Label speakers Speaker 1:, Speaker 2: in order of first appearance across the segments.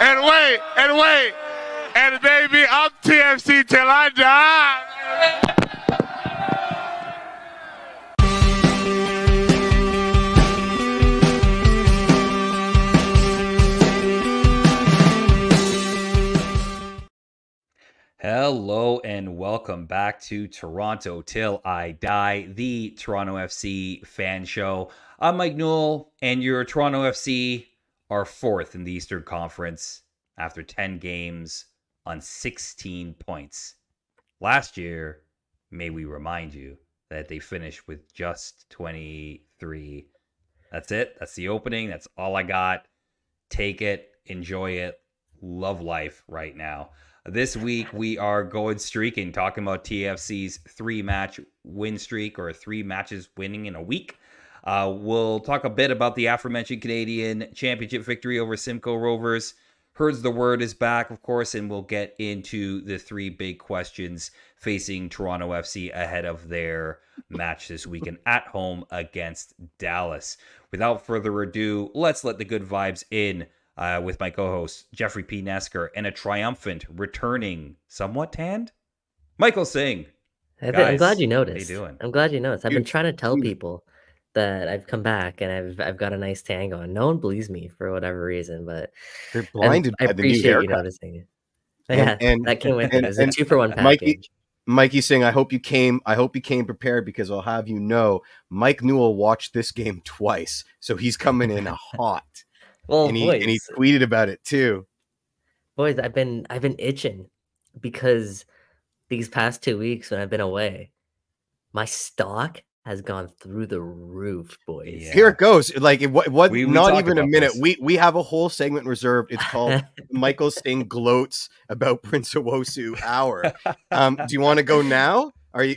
Speaker 1: And baby, I'm TFC till I die.
Speaker 2: Hello and welcome back to Toronto Till I Die, the Toronto FC fan show. I'm Mike Newell, and your Toronto FC are fourth in the Eastern Conference after 10 games on 16 points. Last year, may we remind you that they finished with just 23. That's it. That's the opening. That's all I got. Take it, enjoy it, love life right now. This week, we are going streaking, talking about TFC's 3-match win streak, or 3 matches winning in a week. We'll talk a bit about the aforementioned Canadian Championship victory over Simcoe Rovers. Heard's the word is back, of course, and we'll get into the 3 big questions facing Toronto FC ahead of their match this weekend at home against Dallas. Without further ado, let's let the good vibes in. With my co-host, Jeffrey P. Nesker, and a triumphant, returning, somewhat tanned, Michael Singh.
Speaker 3: I'm glad you noticed.
Speaker 2: How you doing?
Speaker 3: I'm glad you noticed. I've been trying to tell people that I've come back and I've got a nice tan going. No one believes me for whatever reason, but
Speaker 4: they're blinded by the new haircut.
Speaker 3: I appreciate you noticing it. Yeah, that came with it. It was a 2-for-1 package.
Speaker 4: Mikey Singh, I hope you came prepared, because I'll have you know, Mike Newell watched this game twice, so he's coming in hot.
Speaker 3: Well,
Speaker 4: and he tweeted about it too.
Speaker 3: Boys, I've been itching because these past 2 weeks when I've been away, my stock has gone through the roof, boys.
Speaker 4: Yeah. Here it goes. Like what? Not even a minute. This. We have a whole segment reserved. It's called Michael Singh gloats about Prince Owusu hour. Do you want to go now? Are you?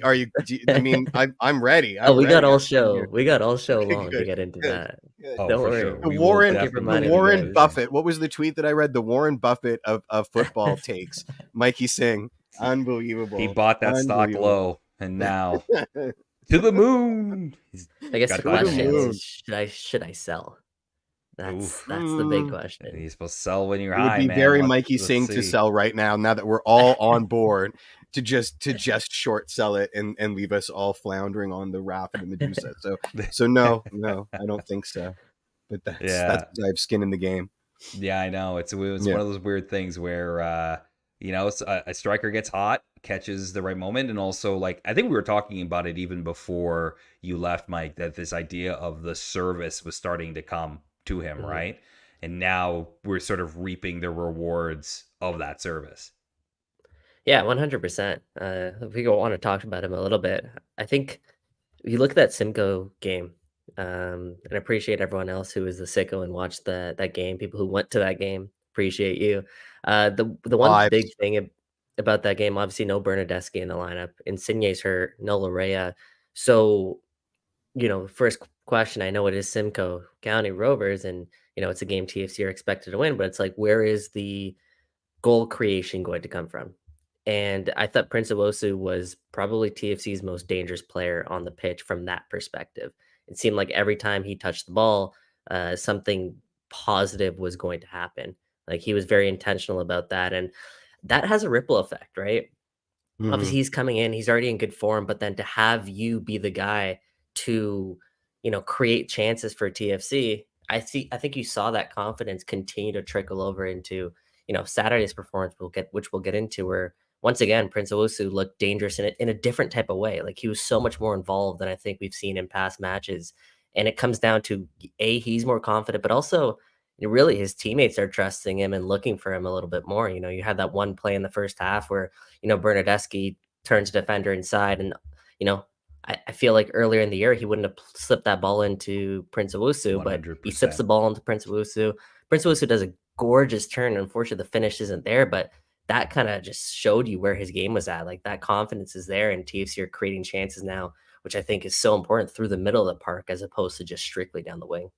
Speaker 4: I mean, I'm ready.
Speaker 3: We got all show long to get into that.
Speaker 2: Oh, don't worry.
Speaker 4: Sure. The Warren Buffett. What was the tweet that I read? The Warren Buffett of football takes. Mikey Singh, unbelievable.
Speaker 2: He bought that stock low, and now to the moon.
Speaker 3: I guess the question is, should I sell? That's the big question.
Speaker 2: You're supposed to sell when you're
Speaker 4: high. It would be very Mikey Singh to sell right now that we're all on board to just short sell it and leave us all floundering on the raft of the Medusa. So no, I don't think so. But that's I have skin in the game.
Speaker 2: Yeah, I know. It was one of those weird things where a striker gets hot, catches the right moment, and also, like, I think we were talking about it even before you left, Mike, that this idea of the service was starting to come to him, right? And now we're sort of reaping the rewards of that service.
Speaker 3: Yeah, 100%. If we want to talk about him a little bit, I think if you look at that Simcoe game, and I appreciate everyone else who was the sicko and watched that game, people who went to that game, appreciate you. The one big thing about that game, obviously no Bernardeschi in the lineup, Insigne's hurt, no Larea. So, first question, I know it is Simcoe County Rovers, and it's a game TFC are expected to win, but it's like, where is the goal creation going to come from? And I thought Prince Owusu was probably TFC's most dangerous player on the pitch from that perspective. It seemed like every time he touched the ball, something positive was going to happen. Like, he was very intentional about that, and that has a ripple effect, right? Mm-hmm. Obviously, he's coming in, he's already in good form, but then to have you be the guy to create chances for TFC, I think you saw that confidence continue to trickle over into Saturday's performance, which we'll get into, where once again Prince Owusu looked dangerous in a different type of way. Like, he was so much more involved than I think we've seen in past matches, and it comes down to he's more confident, but also really his teammates are trusting him and looking for him a little bit more. You had that one play in the first half where Bernardeschi turns the defender inside, and I feel like earlier in the year he wouldn't have slipped that ball into Prince Owusu, 100%. But he slips the ball into Prince Owusu. Prince Owusu does a gorgeous turn. Unfortunately, the finish isn't there, but that kind of just showed you where his game was at. Like, that confidence is there, and TFC are creating chances now, which I think is so important through the middle of the park as opposed to just strictly down the wing.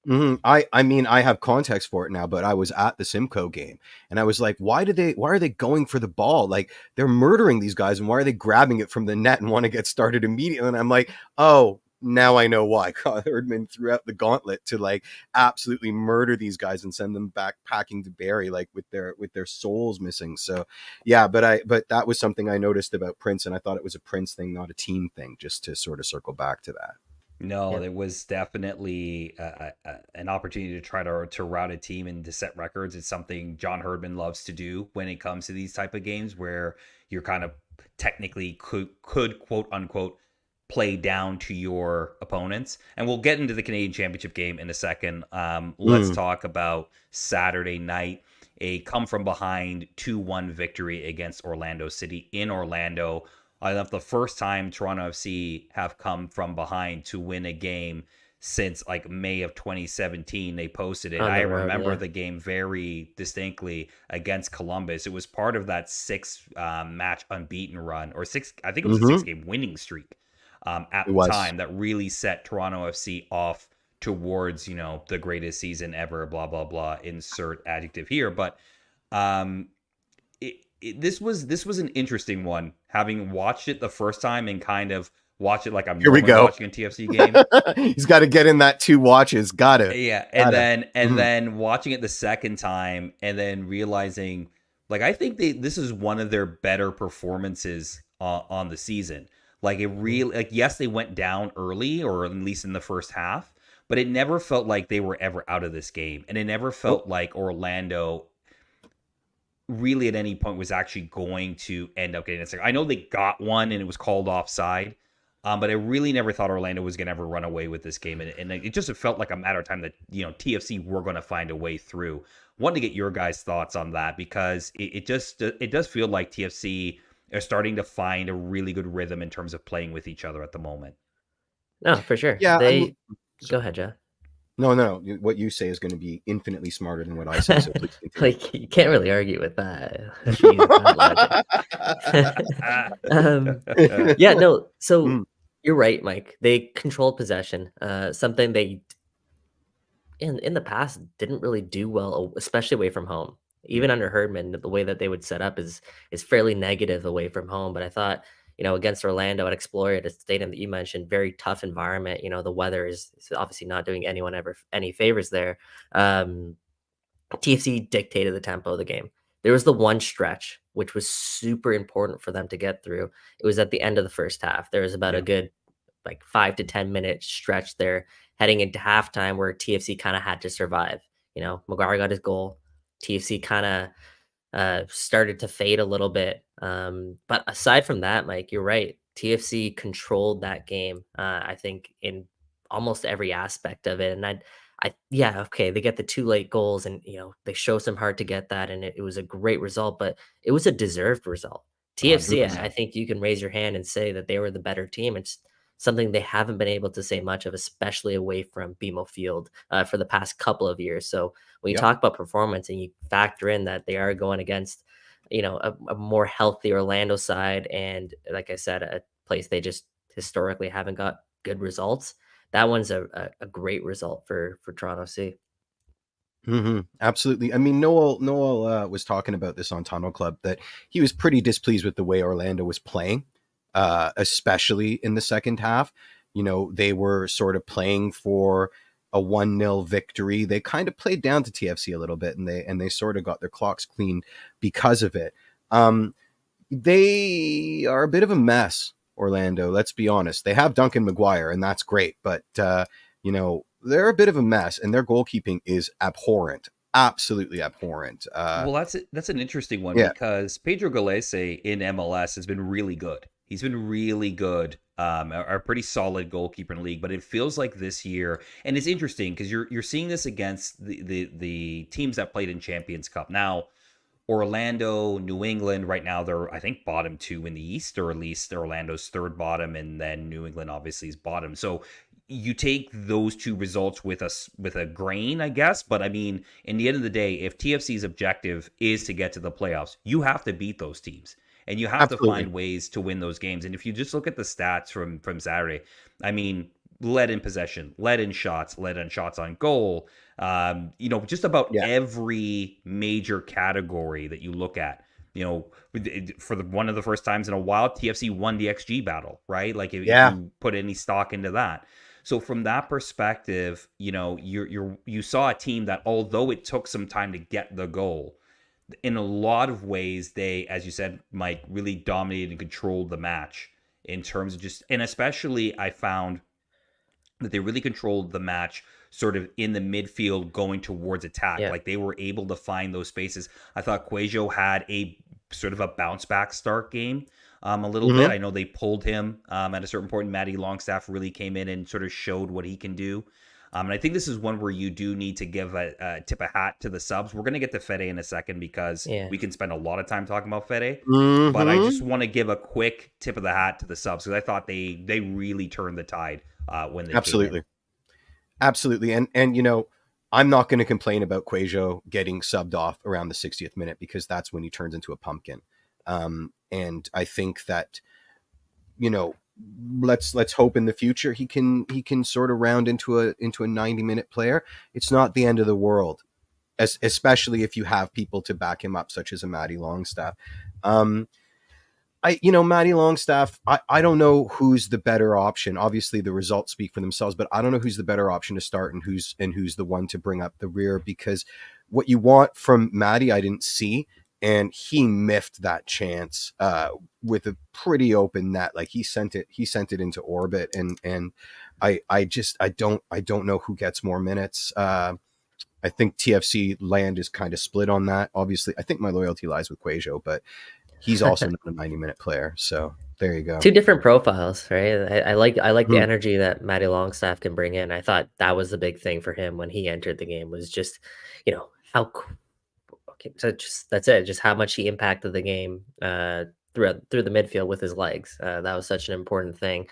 Speaker 4: Mm-hmm. I mean, I have context for it now, but I was at the Simcoe game and I was like, why are they going for the ball? Like, they're murdering these guys, and why are they grabbing it from the net and want to get started immediately? And I'm like, oh, now I know why Herdman threw out the gauntlet to like absolutely murder these guys and send them back packing to Barrie, like with their souls missing. So yeah, but that was something I noticed about Prince, and I thought it was a Prince thing, not a team thing, just to sort of circle back to that.
Speaker 2: No, it was definitely an opportunity to try to route a team and to set records. It's something John Herdman loves to do when it comes to these type of games where you're kind of technically could quote unquote play down to your opponents. And we'll get into the Canadian Championship game in a second. Let's talk about Saturday night, a come from behind 2-1 victory against Orlando City in Orlando. That's the first time Toronto FC have come from behind to win a game since like May of 2017. They posted it. I remember the game very distinctly against Columbus. It was part of that 6-match unbeaten run, or I think it was a 6-game winning streak at the time that really set Toronto FC off towards, the greatest season ever, blah, blah, blah, insert adjective here. But this was an interesting one, having watched it the first time and kind of watch it like I'm watching a TFC game.
Speaker 4: He's got to get in that 2 watches. Gotta.
Speaker 2: Yeah. And then watching it the second time and then realizing, like, I think this is one of their better performances on the season. Like, it really, like, yes, they went down early, or at least in the first half, but it never felt like they were ever out of this game. And it never felt like Orlando really at any point was actually going to end up getting it. I know they got one and it was called offside, but I really never thought Orlando was going to ever run away with this game. And it just felt like a matter of time that, TFC were going to find a way through. Wanted to get your guys' thoughts on that, because it does feel like TFC are starting to find a really good rhythm in terms of playing with each other at the moment.
Speaker 3: No, for sure.
Speaker 4: Yeah.
Speaker 3: Go ahead, Jeff.
Speaker 4: No. What you say is going to be infinitely smarter than what I say. So please continue.
Speaker 3: Like, you can't really argue with that. Yeah, no. So you're right, Mike. They controlled possession. Something they in the past didn't really do well, especially away from home. Even under Herdman, the way that they would set up is fairly negative away from home. But I thought, against Orlando at Exploria, the stadium that you mentioned, very tough environment. The weather is obviously not doing anyone ever any favors there. TFC dictated the tempo of the game. There was the one stretch, which was super important for them to get through. It was at the end of the first half. There was about a good 5 to 10 minute stretch there heading into halftime where TFC kind of had to survive. Maguire got his goal. TFC kind of started to fade a little bit. But aside from that, Mike, you're right. TFC controlled that game, I think, in almost every aspect of it. And they get the 2 late goals, and, they show some heart to get that. And it was a great result, but it was a deserved result. TFC, 100%. I think you can raise your hand and say that they were the better team. It's something they haven't been able to say much of, especially away from BMO Field for the past couple of years. So when you talk about performance and you factor in that they are going against, a more healthy Orlando side, and like I said, a place they just historically haven't got good results, that one's a great result for Toronto FC.
Speaker 4: Absolutely. I mean, Noel was talking about this on Tunnel Club, that he was pretty displeased with the way Orlando was playing. Especially in the second half. They were sort of playing for a 1-0 victory. They kind of played down to TFC a little bit, and they sort of got their clocks cleaned because of it. They are a bit of a mess, Orlando. Let's be honest. They have Duncan Maguire, and that's great, but they're a bit of a mess, and their goalkeeping is abhorrent. Absolutely abhorrent.
Speaker 2: Well, that's an interesting one, because Pedro Gallese in MLS has been really good. He's been really good, a pretty solid goalkeeper in the league. But it feels like this year, and it's interesting because you're seeing this against the teams that played in Champions Cup. Now, Orlando, New England, right now they're, I think, bottom 2 in the East, or at least Orlando's third bottom, and then New England obviously is bottom. So you take those 2 results with a grain, I guess. But I mean, in the end of the day, if TFC's objective is to get to the playoffs, you have to beat those teams. And you have to find ways to win those games. And if you just look at the stats from Saturday, I mean, led in possession, led in shots, led in shots on goal, just about every major category that you look at, for one of the first times in a while, TFC won the XG battle, right? Like if you put any stock into that. So from that perspective, you saw a team that, although it took some time to get the goal, in a lot of ways, they, as you said, Mike, really dominated and controlled the match in terms of and especially I found that they really controlled the match sort of in the midfield going towards attack.
Speaker 3: Yeah.
Speaker 2: Like they were able to find those spaces. I thought Quajo had a sort of a bounce back start game a little bit. I know they pulled him at a certain point. Matty Longstaff really came in and sort of showed what he can do. And I think this is one where you do need to give a tip a hat to the subs. We're going to get to Fede in a second because we can spend a lot of time talking about Fede. But I just want to give a quick tip of the hat to the subs because I thought they really turned the tide when they
Speaker 4: Absolutely.
Speaker 2: came in.
Speaker 4: Absolutely. And I'm not going to complain about Quajo getting subbed off around the 60th minute because that's when he turns into a pumpkin. And I think that, let's hope in the future he can sort of round into a 90-minute player. It's not the end of the world, especially if you have people to back him up, such as a Matty Longstaff. Matty Longstaff, I don't know who's the better option. Obviously the results speak for themselves, but I don't know who's the better option to start and who's the one to bring up the rear, because what you want from Matty, I didn't see. And he miffed that chance with a pretty open net. Like he sent it into orbit. And I don't know who gets more minutes. I think TFC land is kind of split on that. Obviously, I think my loyalty lies with Quajo, but he's also not a 90-minute player. So there you go.
Speaker 3: Two different profiles, right? I like the energy that Matty Longstaff can bring in. I thought that was the big thing for him when he entered the game, was just, how so that's it. Just how much he impacted the game through the midfield with his legs. That was such an important thing.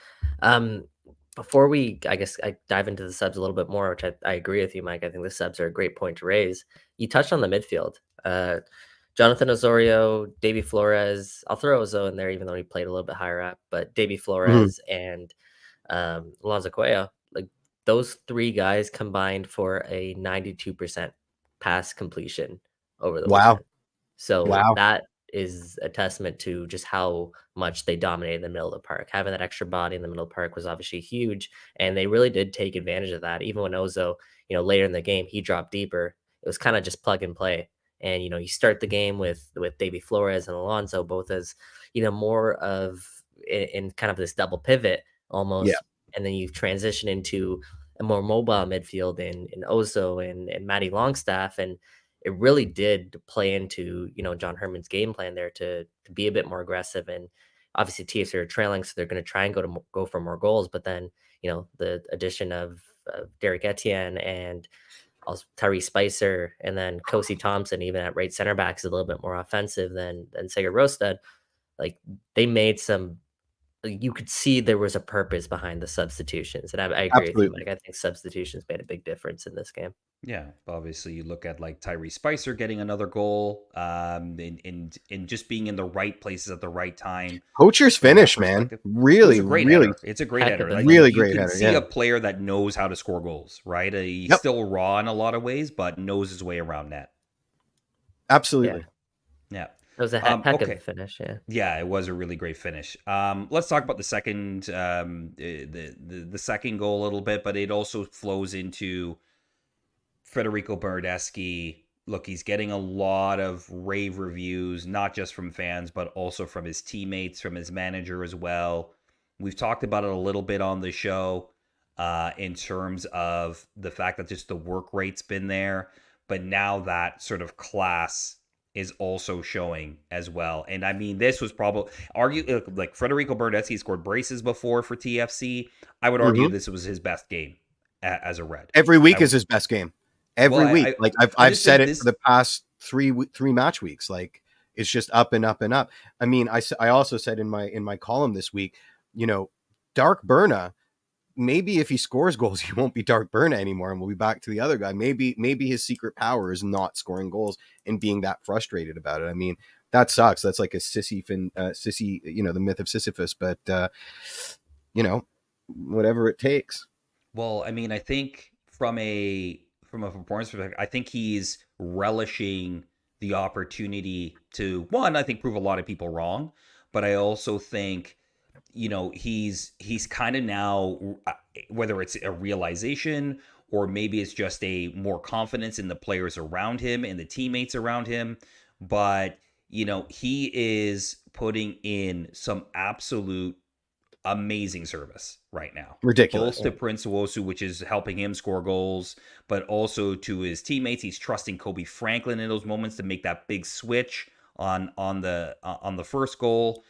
Speaker 3: Before I dive into the subs a little bit more, which I agree with you, Mike. I think the subs are a great point to raise. You touched on the midfield. Jonathan Osorio, Davy Flores. I'll throw Ozo in there, even though he played a little bit higher up. But Davy Flores and Alonso Cuello, like those three guys combined for a 92% pass completion over the weekend. So that is a testament to just how much they dominated the middle of the park. Having that extra body in the middle of the park was obviously huge, and they really did take advantage of that. Even when Ozo, later in the game, he dropped deeper, it was kind of just plug and play. And you start the game with Davy Flores and Alonso both as more of in kind of this double pivot almost, and then you transition into a more mobile midfield in Ozo and Matty Longstaff, and it really did play into, John Herman's game plan there to be a bit more aggressive. And obviously TFC are trailing, so they're going to try and go for more goals. But then, the addition of Derek Etienne and also Tyrese Spicer and then Kosi Thompson, even at right center back, is a little bit more offensive than Sega Rostad. Like they made some, you could see there was a purpose behind the substitutions. And I agree with you, Mike. I think substitutions made a big difference in this game.
Speaker 2: Yeah, obviously you look at like Tyrese Spicer getting another goal, in just being in the right places at the right time.
Speaker 4: Poacher's finish, man, really,
Speaker 2: it's a great header. Like,
Speaker 4: really
Speaker 2: you
Speaker 4: great
Speaker 2: can
Speaker 4: header.
Speaker 2: See a player that knows how to score goals, right? He's still raw in a lot of ways, but knows his way around net.
Speaker 4: Absolutely.
Speaker 2: Yeah.
Speaker 3: It was a heck of a finish,
Speaker 2: Yeah, it was a really great finish. Let's talk about the second, the second goal a little bit, but it also flows into Federico Bernardeschi. Look, he's getting a lot of rave reviews, not just from fans, but also from his teammates, from his manager as well. We've talked about it a little bit on the show in terms of the fact that just the work rate's been there, but now that sort of class is also showing as well. And I mean, this was probably like Federico Bernardeschi scored braces before for TFC. I would argue this was his best game as a Red.
Speaker 4: Every week is his best game. Every week. I've said it for the past three match weeks. Like it's just up and up and up. I mean, I also said in my column this week, Dark Berna, maybe if he scores goals, he won't be Dark Berna anymore, and we'll be back to the other guy. Maybe his secret power is not scoring goals and being that frustrated about it. I mean, that sucks. That's like a sissy, the myth of Sisyphus. But whatever it takes.
Speaker 2: Well, I mean, I think from a performance perspective, I think he's relishing the opportunity to, one, I think prove a lot of people wrong, but I also think, he's kind of now, whether it's a realization or maybe it's just a more confidence in the players around him and the teammates around him, but he is putting in some absolute amazing service right now.
Speaker 4: Ridiculous.
Speaker 2: Both to Prince Wosu, which is helping him score goals, but also to his teammates. He's trusting Kobe Franklin in those moments to make that big switch on the first goal.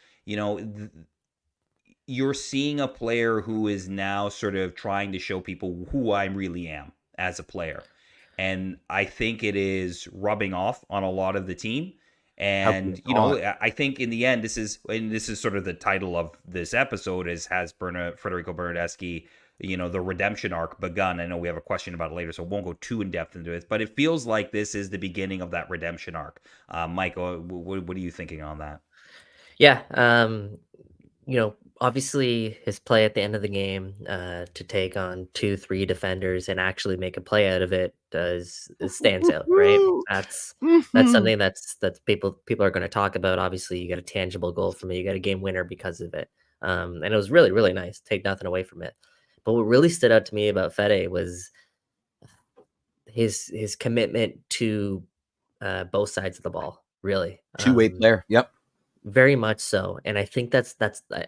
Speaker 2: You're seeing a player who is now sort of trying to show people who I really am as a player. And I think it is rubbing off on a lot of the team. And, I think in the end, this is sort of the title of this episode has Federico Bernardeschi, the redemption arc begun. I know we have a question about it later, so I won't go too in depth into it, but it feels like this is the beginning of that redemption arc. Mike, what are you thinking on that?
Speaker 3: Yeah. Obviously his play at the end of the game to take on 2-3 defenders and actually make a play out of it stands out, right? That's something that's people are going to talk about. Obviously, you got a tangible goal from it, you got a game winner because of it, and it was really, really nice. Take nothing away from it, but what really stood out to me about Fede was his commitment to both sides of the ball. Really,
Speaker 4: two-way player. Yep.
Speaker 3: Very much so. And I think that's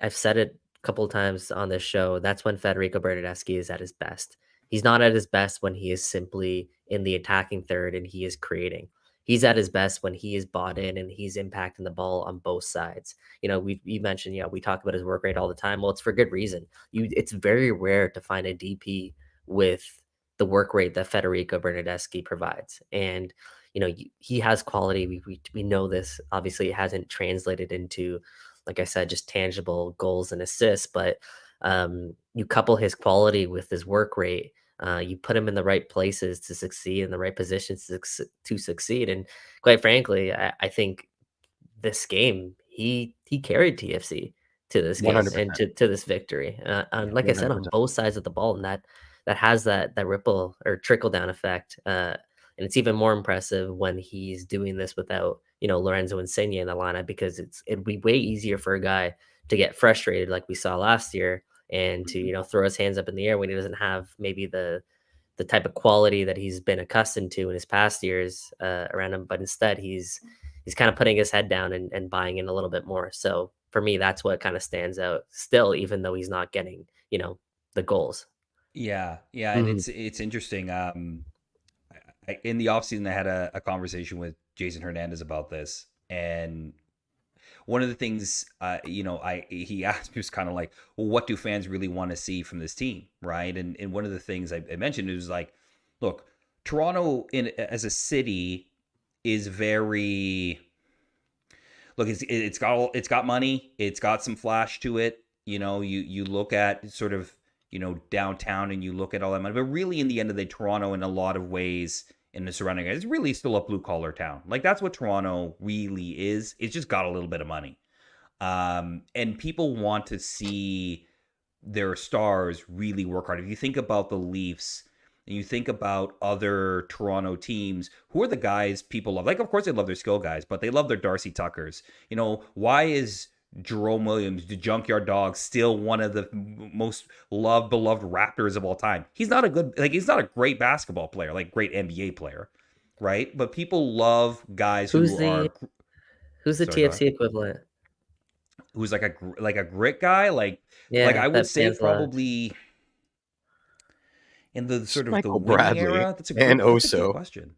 Speaker 3: I've said it a couple of times on this show. That's when Federico Bernardeschi is at his best. He's not at his best when he is simply in the attacking third and he is creating. He's at his best when he is bought in and he's impacting the ball on both sides. You mentioned, we talk about his work rate all the time. Well, it's for good reason. It's very rare to find a DP with the work rate that Federico Bernardeschi provides. And he has quality. We know this. Obviously, it hasn't translated into, like I said, just tangible goals and assists. But you couple his quality with his work rate. You put him in the right places to succeed, in the right positions to succeed. And quite frankly, I think this game he carried TFC to this game
Speaker 4: 100%.
Speaker 3: and to this victory. And like 100%. I said, on both sides of the ball, and that has that ripple or trickle down effect. And it's even more impressive when he's doing this without, Lorenzo Insigne in the lineup, because it'd be way easier for a guy to get frustrated like we saw last year and to, throw his hands up in the air when he doesn't have maybe the type of quality that he's been accustomed to in his past years around him. But instead, he's kind of putting his head down and buying in a little bit more. So for me, that's what kind of stands out still, even though he's not getting, the goals.
Speaker 2: Yeah. And it's interesting. In the offseason, I had a conversation with Jason Hernandez about this, and one of the things, he asked me was kind of like, well, what do fans really want to see from this team, right? And one of the things I mentioned was like, look, Toronto as a city is very, look, it's got money, it's got some flash to it. You look at sort of downtown and you look at all that money, but really in the end of the day, Toronto in a lot of ways in the surrounding areas is really still a blue collar town. Like that's what Toronto really is. It's just got a little bit of money. And people want to see their stars really work hard. If you think about the Leafs and you think about other Toronto teams, who are the guys people love? Like, of course they love their skill guys, but they love their Darcy Tuckers. Why is Jerome Williams, the Junkyard Dog, still one of the most beloved Raptors of all time? He's not he's not a great basketball player, like great NBA player, right? But people love guys who's the
Speaker 3: TFC equivalent?
Speaker 2: Who's like a grit guy, like I would say probably in the sort of
Speaker 4: Michael
Speaker 2: the winning era. That's a good question.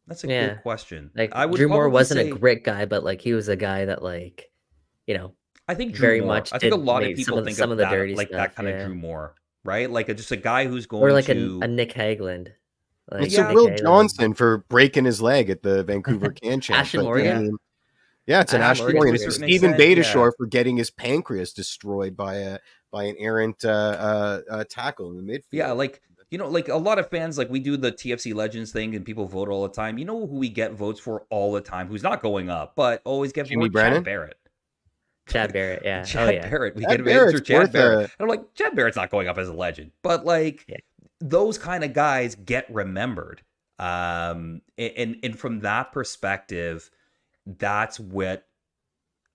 Speaker 2: That's a good question.
Speaker 3: Like Drew Moore wasn't a grit guy, but like he was a guy that like.
Speaker 2: I think
Speaker 3: very much.
Speaker 2: I think a lot of people think of that, dirty like stuff, that kind of Drew Moore, right? Like just a guy who's going
Speaker 3: or like
Speaker 2: to
Speaker 3: a Nick Hagland.
Speaker 4: Like, it's a Will Johnson for breaking his leg at the Vancouver Can Champ.
Speaker 3: Ashton Morgan.
Speaker 4: Yeah, it's an Ashton Morgan. It's Stephen Beitashour for getting his pancreas destroyed by an errant tackle in the midfield.
Speaker 2: Yeah, like like a lot of fans, like we do the TFC Legends thing and people vote all the time. You know who we get votes for all the time, who's not going up, but always get
Speaker 4: Jimmy Brennan?
Speaker 3: Chad Barrett, yeah.
Speaker 2: Chad Barrett. We get for Chad Barrett. And I'm like, Chad Barrett's not going up as a legend. But like those kind of guys get remembered. And from that perspective, that's what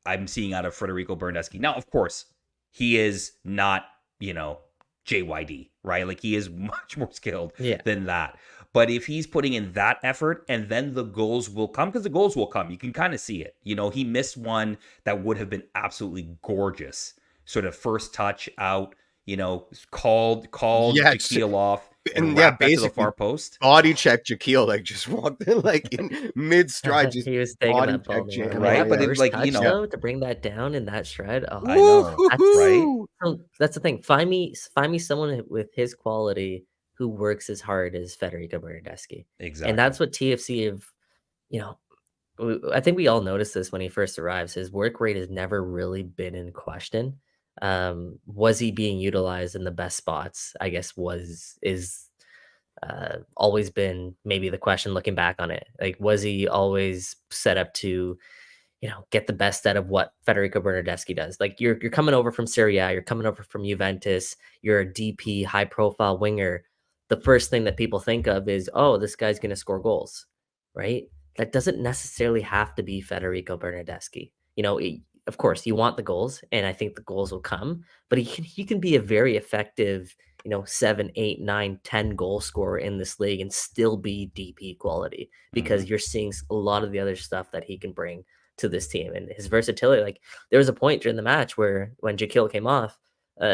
Speaker 2: I'm seeing out of Federico Bernardeschi. Now, of course, he is not, JYD, right? Like he is much more skilled
Speaker 3: Yeah.
Speaker 2: than that. But if he's putting in that effort and then the goals will come, because the goals will come, you can kind of see it. He missed one that would have been absolutely gorgeous. Sort of first touch out, called
Speaker 4: Yes.
Speaker 2: Jaquil off and
Speaker 4: And
Speaker 2: wrapped back to the
Speaker 4: basically
Speaker 2: far post.
Speaker 4: body check Jaquil, like just walked in like in mid stride, just
Speaker 3: He was taking
Speaker 4: body
Speaker 3: that ball.
Speaker 4: check
Speaker 3: Man. I
Speaker 4: Jamal.
Speaker 3: mean,
Speaker 2: Right?
Speaker 3: that
Speaker 2: But it,
Speaker 3: first
Speaker 2: like,
Speaker 3: touch though, to bring that down in that stride. Oh,
Speaker 2: I know, right?
Speaker 3: that's the thing. Find me someone with his quality who works as hard as Federico Bernardeschi.
Speaker 2: Exactly.
Speaker 3: And that's what TFC have, I think we all noticed this when he first arrives. His work rate has never really been in question. Was he being utilized in the best spots? I guess is always been maybe the question looking back on it. Like, was he always set up to, get the best out of what Federico Bernardeschi does? Like, you're coming over from Serie A, you're coming over from Juventus, you're a DP, high profile winger. The first thing that people think of is, oh, this guy's going to score goals, right? That doesn't necessarily have to be Federico Bernardeschi. Of course, you want the goals, and I think the goals will come, but he can be a very effective 7, 8, 9, 10 goal scorer in this league and still be DP quality because you're seeing a lot of the other stuff that he can bring to this team and his versatility. Like, there was a point during the match where when Jaquil came off,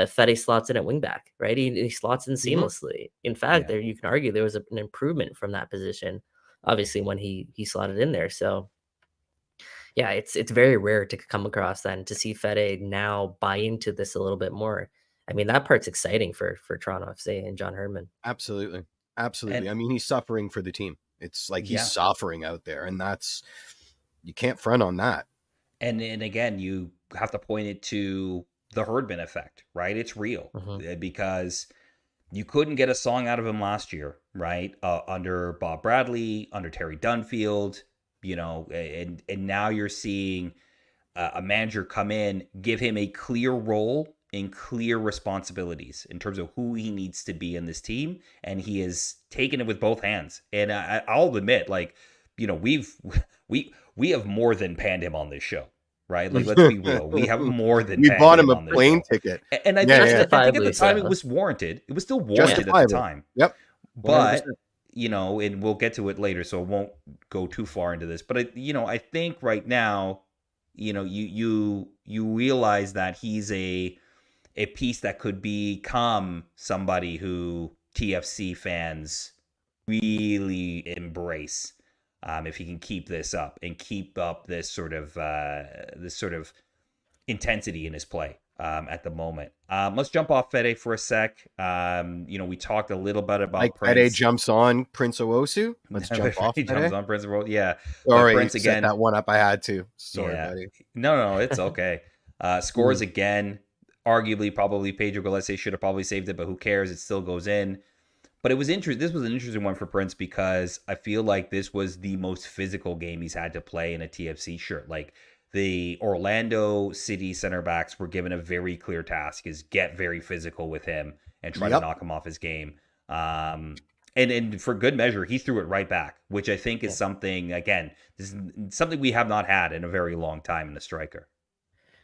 Speaker 3: Fede slots in at wingback, right? He slots in seamlessly. In fact, there you can argue there was an improvement from that position, obviously, when he slotted in there. So yeah, it's very rare to come across that and to see Fede now buy into this a little bit more. I mean, that part's exciting for Toronto FC and John Herdman.
Speaker 4: Absolutely. Absolutely.
Speaker 2: And-
Speaker 4: I mean, he's suffering for the team. It's like he's
Speaker 2: Yeah.
Speaker 4: suffering out there, and you can't front on that.
Speaker 2: And again, you have to point it to the Herdman effect, right? It's real because you couldn't get a song out of him last year, right? Under Bob Bradley, under Terry Dunfield, and now you're seeing a manager come in, give him a clear role and clear responsibilities in terms of who he needs to be in this team, and he has taken it with both hands. And I'll admit, like, we have more than panned him on this show, right? Like, let's be real, we have more than
Speaker 4: We
Speaker 2: panned
Speaker 4: bought him
Speaker 2: on
Speaker 4: a
Speaker 2: this
Speaker 4: plane
Speaker 2: show.
Speaker 4: ticket.
Speaker 2: And I think at the time it was warranted. It was still warranted at the time.
Speaker 4: Yep. 100%.
Speaker 2: But and we'll get to it later, so it won't go too far into this. But I think right now, you realize that he's a piece that could become somebody who TFC fans really embrace, if he can keep this up and keep up this sort of intensity in his play at the moment. Let's jump off Fede for a sec. We talked a little bit about
Speaker 4: Like
Speaker 2: Prince.
Speaker 4: Fede jumps on Prince Owusu. Let's jump off.
Speaker 2: He jumps on Prince Owusu. Yeah.
Speaker 4: Sorry,
Speaker 2: Prince
Speaker 4: set
Speaker 2: again.
Speaker 4: that one up. I had to. Sorry, buddy.
Speaker 2: No, it's okay. Scores again. Arguably, probably Pedro Gallese should have probably saved it, but who cares? It still goes in. But it was interesting. This was an interesting one for Prince because I feel like this was the most physical game he's had to play in a TFC shirt. Like, the Orlando City center backs were given a very clear task: is get very physical with him and try to knock him off his game. And for good measure, he threw it right back, which I think is something, again, this is something we have not had in a very long time in a striker.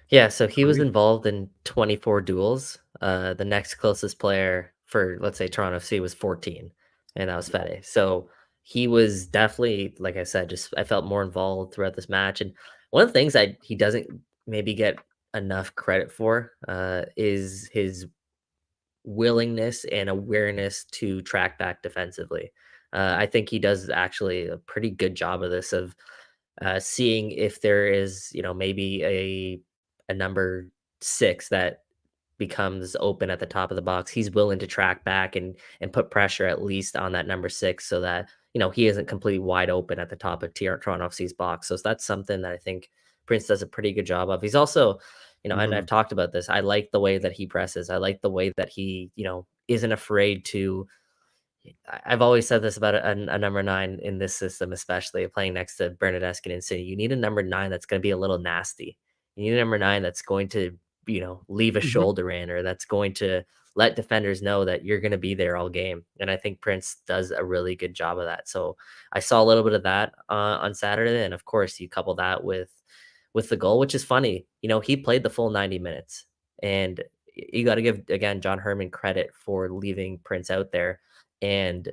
Speaker 3: Yeah, so he was involved in 24 duels. The next closest player for, let's say, Toronto FC was 14, and that was Fede. So he was definitely, like I said, I felt more involved throughout this match. And one of the things that he doesn't maybe get enough credit for is his willingness and awareness to track back defensively. I think he does actually a pretty good job of this, of seeing if there is, maybe a number 6 that becomes open at the top of the box. He's willing to track back and put pressure at least on that number 6 so that, he isn't completely wide open at the top of Toronto FC's box. So that's something that I think Prince does a pretty good job of. He's also, and I've talked about this, I like the way that he presses. I like the way that he, isn't afraid to. I've always said this about a number 9 in this system, especially playing next to Bernardeschi and City. You need a number 9 that's going to be a little nasty. You need a number 9 that's going to, leave a shoulder in, or that's going to, let defenders know that you're going to be there all game. And I think Prince does a really good job of that. So I saw a little bit of that on Saturday, and of course you couple that with the goal, which is funny. He played the full 90 minutes, and you got to give again John Herman credit for leaving Prince out there, and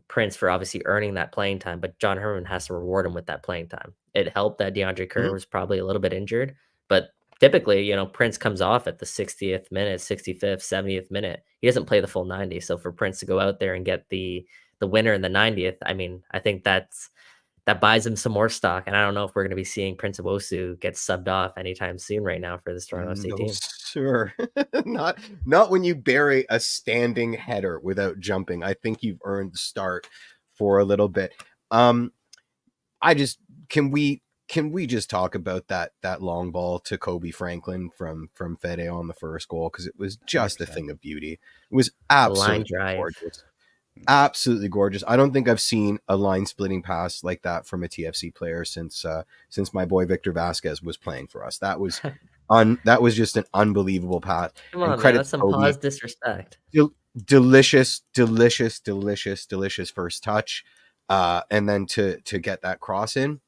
Speaker 3: Prince for obviously earning that playing time, but John Herman has to reward him with that playing time. It helped that DeAndre Kerr was probably a little bit injured, but typically, Prince comes off at the 60th minute, 65th, 70th minute. He doesn't play the full 90. So for Prince to go out there and get the winner in the 90th, I mean, I think that buys him some more stock. And I don't know if we're going to be seeing Prince Owosu get subbed off anytime soon right now for this Toronto FC team.
Speaker 4: Sure. not when you bury a standing header without jumping. I think you've earned the start for a little bit. Can we just talk about that long ball to Kobe Franklin from Fede on the first goal, because it was just 100%. A thing of beauty. It was absolutely gorgeous. Absolutely gorgeous. I don't think I've seen a line splitting pass like that from a TFC player since my boy Victor Vasquez was playing for us. That was just an unbelievable pass.
Speaker 3: Come on, man, that's some pause disrespect.
Speaker 4: Delicious first touch, and then to get that cross in,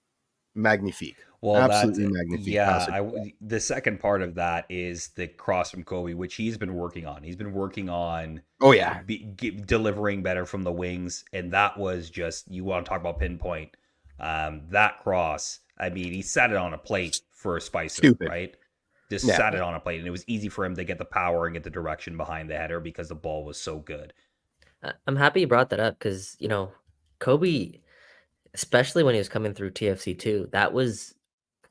Speaker 4: magnifique.
Speaker 2: Well,
Speaker 4: absolutely magnifique.
Speaker 2: Yeah, the second part of that is the cross from Kobe, which he's been working on. He's been working on.
Speaker 4: Oh yeah,
Speaker 2: delivering better from the wings, and that was just, you want to talk about pinpoint. That cross, I mean, he sat it on a plate for a Spicer, right? Just sat it on a plate, and it was easy for him to get the power and get the direction behind the header because the ball was so good.
Speaker 3: I'm happy you brought that up because Kobe, especially when he was coming through TFC2, that was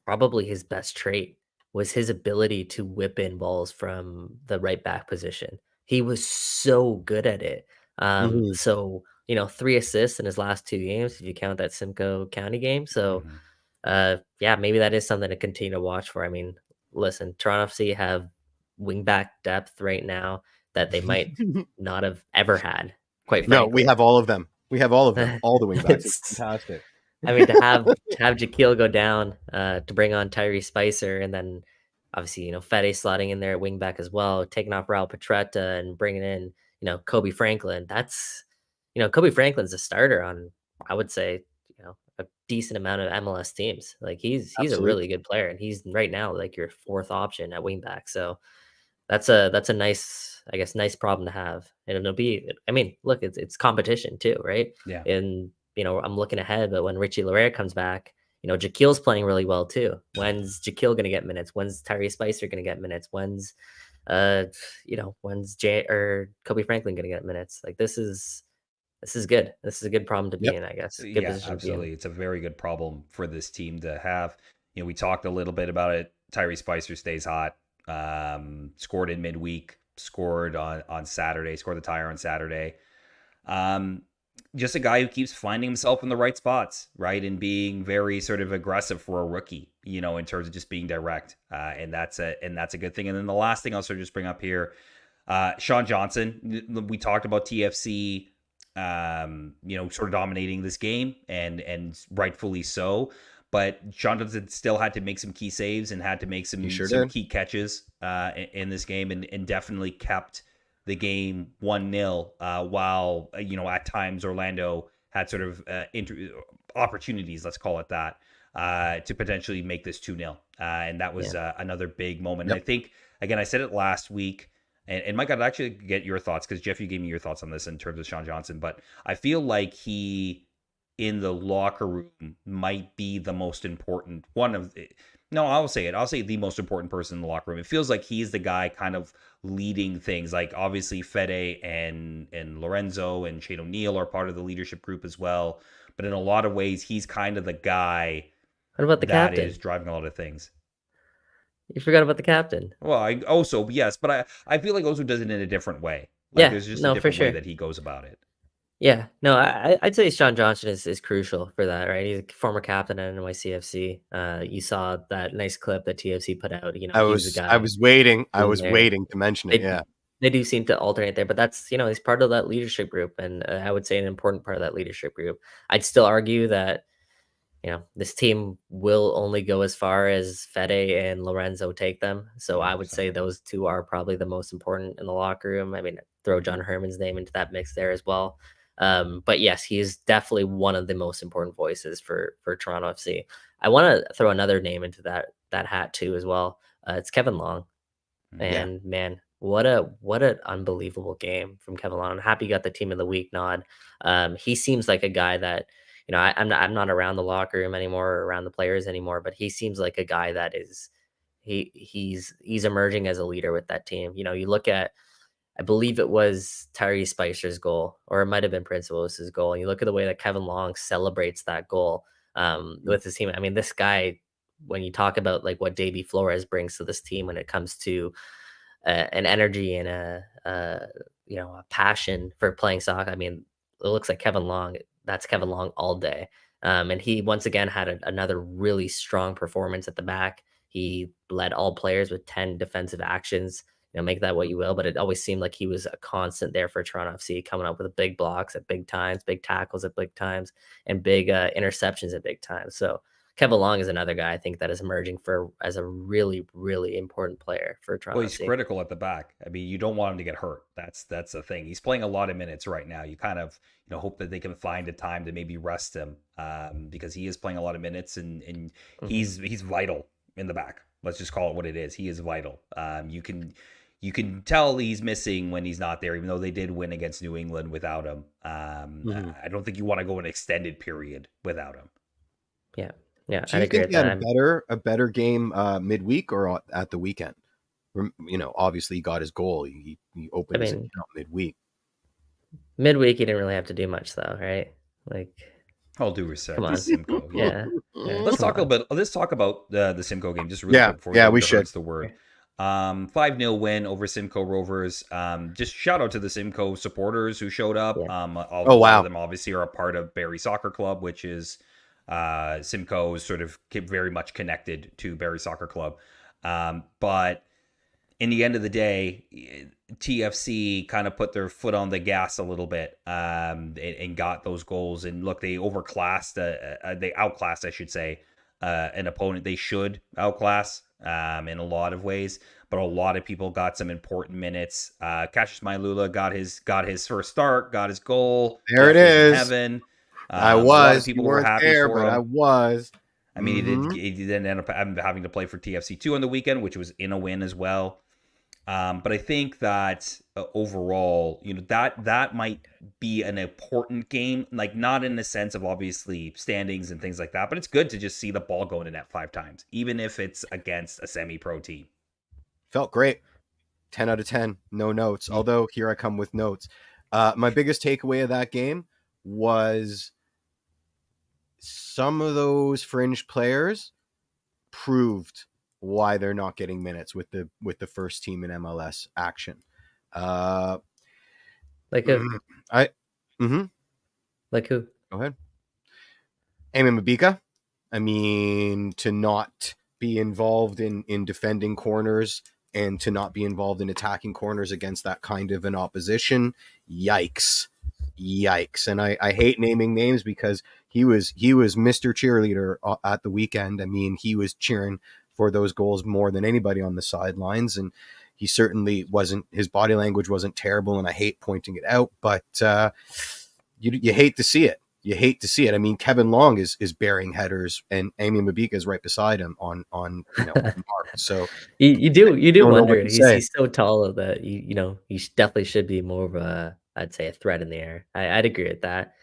Speaker 3: probably his best trait, was his ability to whip in balls from the right back position. He was so good at it. So, 3 assists in his last 2 games, if you count that Simcoe County game. So, maybe that is something to continue to watch for. I mean, listen, Toronto FC have wingback depth right now that they might not have ever had, quite frankly.
Speaker 4: No, we have all of them. All the wingbacks. It's fantastic.
Speaker 3: I mean, to have Jaquil go down to bring on Tyrese Spicer, and then obviously, Fede slotting in there at wingback as well, taking off Raul Petretta and bringing in, Kobe Franklin. That's, Kobe Franklin's a starter on, I would say, a decent amount of MLS teams. Like he's a really good player, and he's right now like your 4th option at wingback. So that's a nice, I guess, nice problem to have. And it'll be, I mean, look, it's competition too, right?
Speaker 2: Yeah.
Speaker 3: And I'm looking ahead, but when Richie Larrea comes back, Jaquil's playing really well too. When's Jaquil going to get minutes? When's Tyrese Spicer going to get minutes? When's Kobe Franklin going to get minutes? Like this is good. This is a good problem to be in, I guess. Good position
Speaker 2: absolutely.
Speaker 3: To be in.
Speaker 2: It's a very good problem for this team to have. We talked a little bit about it. Tyrese Spicer stays hot. Scored in midweek. Scored on Saturday. Scored the tire on Saturday. Just a guy who keeps finding himself in the right spots, right? And being very sort of aggressive for a rookie, in terms of just being direct. And that's a good thing. And then the last thing I'll sort of just bring up here, Sean Johnson, we talked about TFC, sort of dominating this game and rightfully so. But Sean Johnson still had to make some key saves and had to make some key catches in this game, and definitely kept the game 1-0 while at times Orlando had sort of opportunities, let's call it that, to potentially make this 2-0, and that was another big moment. And I think, again, I said it last week, and Mike, I'd actually get your thoughts, because Jeff, you gave me your thoughts on this in terms of Sean Johnson, but I feel like he in the locker room might be the most important one of the, no, I'll say the most important person in the locker room. It feels like he's the guy kind of leading things. Like obviously Fede and Lorenzo and Shane O'Neill are part of the leadership group as well. But in a lot of ways, he's kind of the guy
Speaker 3: what about the
Speaker 2: that
Speaker 3: captain?
Speaker 2: Is driving a lot of things.
Speaker 3: You forgot about the captain.
Speaker 2: Well, yes, but I feel like Osu does it in a different way. Like, there's just a different way that he goes about it.
Speaker 3: Yeah, no, I'd say Sean Johnson is crucial for that, right? He's a former captain at NYCFC. You saw that nice clip that TFC put out.
Speaker 4: I was waiting to mention it.
Speaker 3: They do seem to alternate there, but that's he's part of that leadership group, and I would say an important part of that leadership group. I'd still argue that this team will only go as far as Fede and Lorenzo take them. So I would say those two are probably the most important in the locker room. I mean, throw John Herman's name into that mix there as well. But yes, he is definitely one of the most important voices for Toronto FC. I want to throw another name into that hat too as well. It's Kevin Long, and man, what an unbelievable game from Kevin Long. I'm happy he got the team of the week nod. He seems like a guy that I'm not around the locker room anymore or around the players anymore, but he seems like a guy that is he's emerging as a leader with that team. You look at, I believe it was Tyrese Spicer's goal, or it might have been Prince Willis's goal. And you look at the way that Kevin Long celebrates that goal with his team. I mean, this guy, when you talk about like what Davy Flores brings to this team when it comes to an energy and a passion for playing soccer. I mean, it looks like Kevin Long. That's Kevin Long all day. And he once again had another really strong performance at the back. He led all players with 10 defensive actions. Make that what you will, but it always seemed like he was a constant there for Toronto FC, coming up with big blocks at big times, big tackles at big times, and big interceptions at big times. So Kevin Long is another guy I think that is emerging as a really, really important player for Toronto.
Speaker 2: Well, he's critical at the back. I mean, you don't want him to get hurt. That's the thing. He's playing a lot of minutes right now. You kind of hope that they can find a time to maybe rest him because he is playing a lot of minutes and he's vital in the back. Let's just call it what it is. He is vital. You can tell he's missing when he's not there, even though they did win against New England without him. I don't think you want to go an extended period without him.
Speaker 3: Yeah.
Speaker 4: Do you think he had a better game midweek or at the weekend? Obviously he got his goal. He opened his account midweek.
Speaker 3: Midweek he didn't really have to do much though, right? Like,
Speaker 2: all due respect to Simcoe.
Speaker 3: Yeah.
Speaker 2: Let's talk about the Simcoe game just really quick before
Speaker 4: we should.
Speaker 2: The word. 5-0 win over Simcoe Rovers. Just shout out to the Simcoe supporters who showed up. A lot of them obviously are a part of Barrie Soccer Club, which is Simcoe is sort of very much connected to Barrie Soccer Club. But in the end of the day, TFC kind of put their foot on the gas a little bit and got those goals. And look, they outclassed, I should say, an opponent they should outclass in a lot of ways. But a lot of people got some important minutes. Cassius Mailula got his first start, got his goal.
Speaker 4: There it is.
Speaker 2: Heaven.
Speaker 4: I was.
Speaker 2: People were happy
Speaker 4: there,
Speaker 2: for
Speaker 4: but
Speaker 2: him.
Speaker 4: I was.
Speaker 2: I mean, he didn't end up having to play for TFC2 on the weekend, which was in a win as well. But I think that overall, that might be an important game, like not in the sense of obviously standings and things like that, but it's good to just see the ball going in net 5 times, even if it's against a semi-pro team.
Speaker 4: Felt great. 10 out of 10. No notes. Although here I come with notes. My biggest takeaway of that game was some of those fringe players proved why they're not getting minutes with the first team in MLS action.
Speaker 3: Like who? Like who?
Speaker 4: Go ahead. Amy Mabika. I mean, to not be involved in defending corners and to not be involved in attacking corners against that kind of an opposition. Yikes. And I hate naming names because he was Mr. Cheerleader at the weekend. I mean, he was cheering for those goals more than anybody on the sidelines, and he certainly wasn't. His body language wasn't terrible, and I hate pointing it out, but you hate to see it. You hate to see it. I mean, Kevin Long is burying headers, and Amy Mabika is right beside him on mark. So
Speaker 3: you do wonder. He's so tall that he definitely should be more of a, I'd say, a threat in the air. I'd agree with that.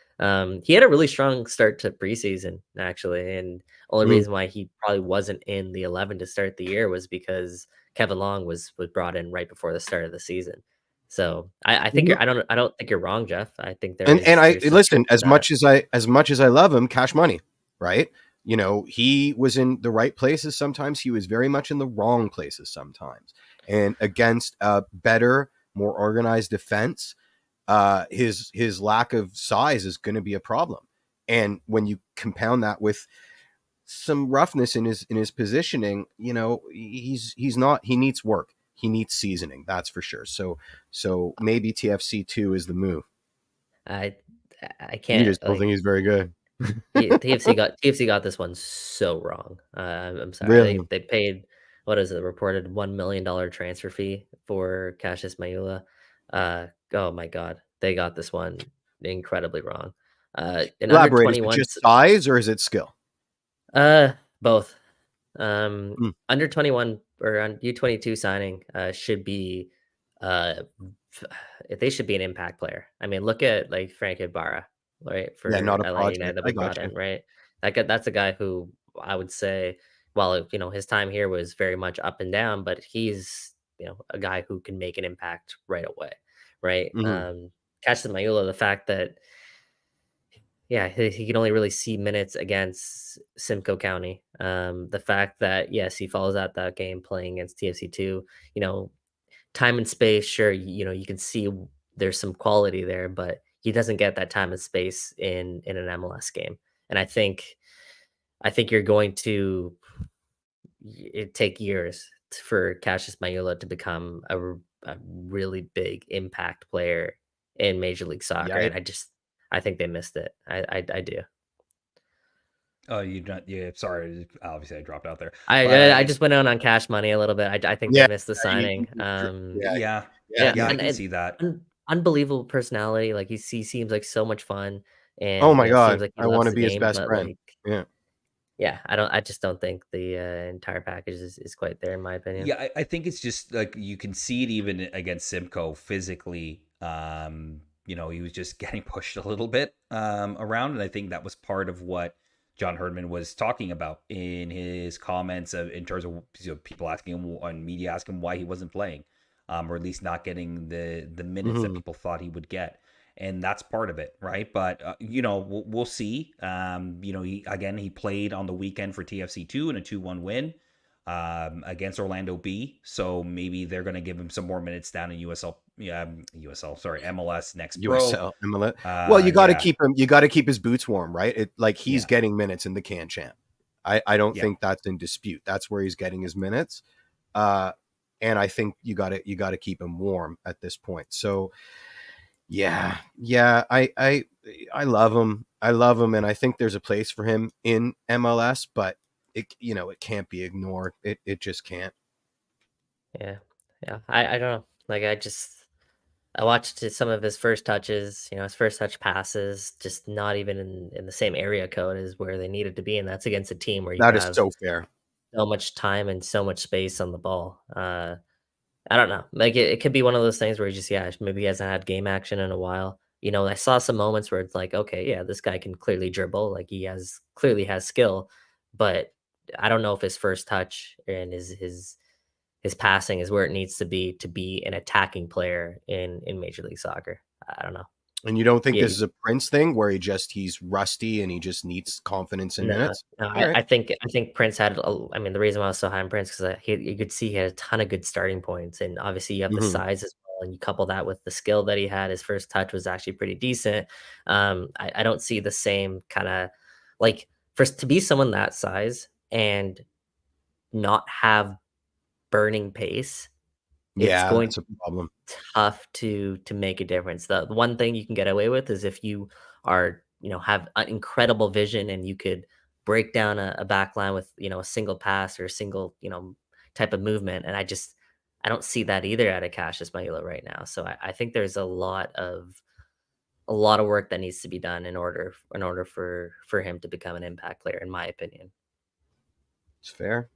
Speaker 3: He had a really strong start to preseason, actually, and only reason why he probably wasn't in the 11 to start the year was because Kevin Long was brought in right before the start of the season. So I think I don't think you're wrong, Jeff. I think there
Speaker 4: listen, as much as I love him, cash money, right? He was in the right places sometimes. He was very much in the wrong places sometimes, and against a better, more organized defense. His lack of size is going to be a problem. And when you compound that with some roughness in his positioning, he needs work. He needs seasoning. That's for sure. So maybe TFC2 is the move.
Speaker 3: I can't.
Speaker 4: You just don't think he's very good.
Speaker 3: TFC got this one so wrong. I'm sorry.
Speaker 4: Really?
Speaker 3: They paid, what is it, reported $1 million transfer fee for Cassius Mayula. Oh my God, they got this one incredibly wrong. In under
Speaker 4: Elaborate. Is it
Speaker 3: 21,
Speaker 4: just size or is it skill?
Speaker 3: both.
Speaker 4: Mm.
Speaker 3: Under 21 or on U22 signing should be uh they should be an impact player. I mean, look at like Frank Ibarra, right?
Speaker 4: Yeah,
Speaker 3: For
Speaker 4: not a
Speaker 3: LA
Speaker 4: project.
Speaker 3: United that
Speaker 4: I
Speaker 3: we
Speaker 4: got
Speaker 3: brought
Speaker 4: you.
Speaker 3: in, right? That's a guy who I would say, while his time here was very much up and down, but he's a guy who can make an impact right away, right?
Speaker 4: Mhm.
Speaker 3: Cassius Mayula, the fact that yeah, he can only really see minutes against Simcoe County. The fact that yes, he follows out that game playing against TFC2, you know, time and space, sure, you can see there's some quality there, but he doesn't get that time and space in an MLS game. And I think you're going to it take years for Cassius Mayula to become a really big impact player in Major League Soccer.
Speaker 4: Yeah.
Speaker 3: And I think they missed it. I do.
Speaker 2: Oh, you not? Yeah, sorry. Obviously, I dropped out there,
Speaker 3: I
Speaker 2: but
Speaker 3: just went on cash money a little bit. I think they
Speaker 4: Yeah.
Speaker 3: missed the
Speaker 4: You,
Speaker 3: signing.
Speaker 4: yeah.
Speaker 2: yeah,
Speaker 4: Yeah.
Speaker 3: Yeah,
Speaker 2: yeah, I
Speaker 3: and
Speaker 2: can see that.
Speaker 3: unbelievable personality. Like he seems like so much fun,
Speaker 4: Oh
Speaker 3: and
Speaker 4: my
Speaker 3: seems
Speaker 4: God.
Speaker 3: like he
Speaker 4: I want
Speaker 3: loves
Speaker 4: to
Speaker 3: the
Speaker 4: be his
Speaker 3: game.
Speaker 4: best
Speaker 3: But
Speaker 4: friend.
Speaker 3: like,
Speaker 4: Yeah.
Speaker 3: yeah, I just don't think the entire package is quite there in my opinion.
Speaker 2: Yeah, I think it's just like you can see it even against Simcoe physically. He was just getting pushed a little bit around, and I think that was part of what John Herdman was talking about in his comments in terms of people asking him on media asking him why he wasn't playing, or at least not getting the minutes that
Speaker 4: Mhm.
Speaker 2: people thought he would get. And that's part of it, right? But we'll see. He played on the weekend for TFC2 in a 2-1 win against Orlando B. So maybe they're going to give him some more minutes down in MLS Next Pro.
Speaker 4: USL MLS. Well, you got to
Speaker 2: Yeah,
Speaker 4: keep him. You got to keep his boots warm, right? He's
Speaker 2: yeah,
Speaker 4: getting minutes in the Can Champ. I don't
Speaker 2: yeah.
Speaker 4: think that's in dispute. That's where he's getting his minutes. Uh, and I think you got to keep him warm at this point. So yeah, I love him. I love him, and I think there's a place for him in MLS, but it can't be ignored. It just can't.
Speaker 3: Yeah, yeah. I don't know. Like I watched some of his first touches. His first touch passes, just not even in the same area code as where they needed to be, and that's against a team where you
Speaker 4: That is
Speaker 3: have
Speaker 4: so fair.
Speaker 3: so much time and so much space on the ball. I don't know. Like it could be one of those things where he just maybe he hasn't had game action in a while. I saw some moments where it's like, okay, yeah, this guy can clearly dribble, like he clearly has skill, but I don't know if his first touch and his passing is where it needs to be an attacking player in Major League Soccer. I don't know.
Speaker 4: And you don't think
Speaker 3: Yeah,
Speaker 4: this is a Prince thing where he's rusty and he just needs confidence in
Speaker 3: no,
Speaker 4: minutes?
Speaker 3: no.
Speaker 4: All right.
Speaker 3: I think Prince had. I mean, the reason why I was so high on Prince because you could see he had a ton of good starting points, and obviously you have the
Speaker 4: Mhm.
Speaker 3: size as well, and you couple that with the skill that he had. His first touch was actually pretty decent. I don't see the same kind of like to be someone that size and not have burning pace. It's
Speaker 4: Yeah,
Speaker 3: going
Speaker 4: that's a problem.
Speaker 3: tough to make a difference. The one thing you can get away with is if you are, have an incredible vision and you could break down a back line with, a single pass or a single, type of movement. And I don't see that either out of Cassius Mayula right now. So I think there's a lot of work that needs to be done in order for him to become an impact player, in my opinion.
Speaker 4: It's fair.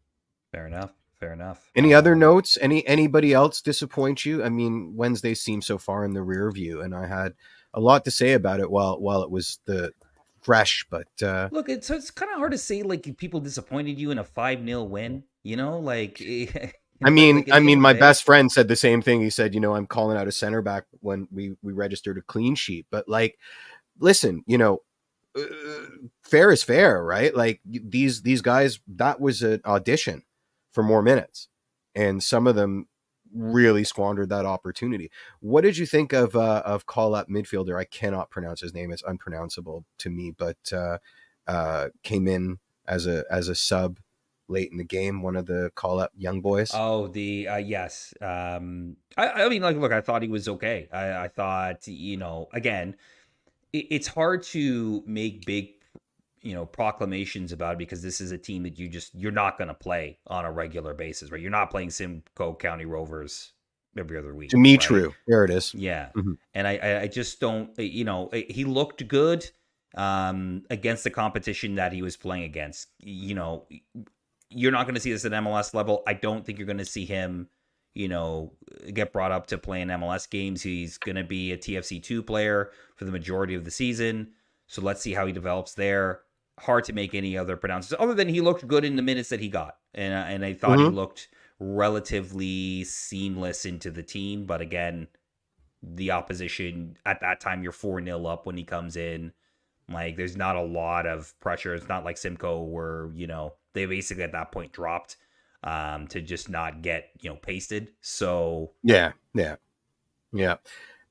Speaker 2: Fair enough. Fair enough.
Speaker 4: Any other notes? Anybody else disappoint you? I mean, Wednesday seemed so far in the rear view, and I had a lot to say about it while it was the fresh, but
Speaker 2: Look, it's kind of hard to say like people disappointed you in a 5-0 win. Like
Speaker 4: I mean,
Speaker 2: like at the end of the
Speaker 4: my
Speaker 2: day,
Speaker 4: best friend said the same thing. He said, I'm calling out a center back when we registered a clean sheet. But like, listen, uh, fair is fair, right? Like these guys, that was an audition for more minutes, and some of them really squandered that opportunity. What did you think of call up midfielder? I cannot pronounce his name; it's unpronounceable to me. But came in as a sub late in the game. One of the call up young boys.
Speaker 2: oh, the yes. I mean, like, look, I thought he was okay. I thought, again, it's hard to make big proclamations about it, because this is a team that you're not going to play on a regular basis, right? You're not playing Simcoe County Rovers every other week.
Speaker 4: Dimitru,
Speaker 2: right?
Speaker 4: there it is.
Speaker 2: Yeah. And I just don't, he looked good against the competition that he was playing against. You're not going to see this at MLS level. I don't think you're going to see him, get brought up to play in MLS games. He's going to be a TFC2 player for the majority of the season. So let's see how he develops there. Hard to make any other pronouncements other than he looked good in the minutes that he got. And I thought he looked relatively seamless into the team. But again, the opposition at that time, you're 4-0 up when he comes in. Like, there's not a lot of pressure. It's not like Simcoe where, they basically at that point dropped to just not get, pasted. So
Speaker 4: yeah.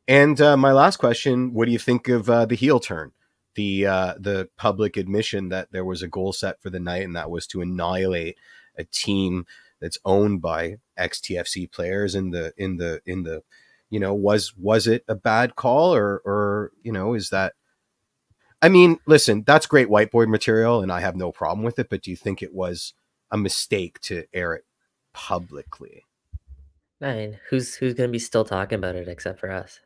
Speaker 4: And my last question, what do you think of the heel turn? The public admission that there was a goal set for the night, and that was to annihilate a team that's owned by ex-TFC players in the was it a bad call or is that, I mean, listen, that's great whiteboard material and I have no problem with it, but do you think it was a mistake to air it publicly?
Speaker 3: I mean, who's going to be still talking about it except for us?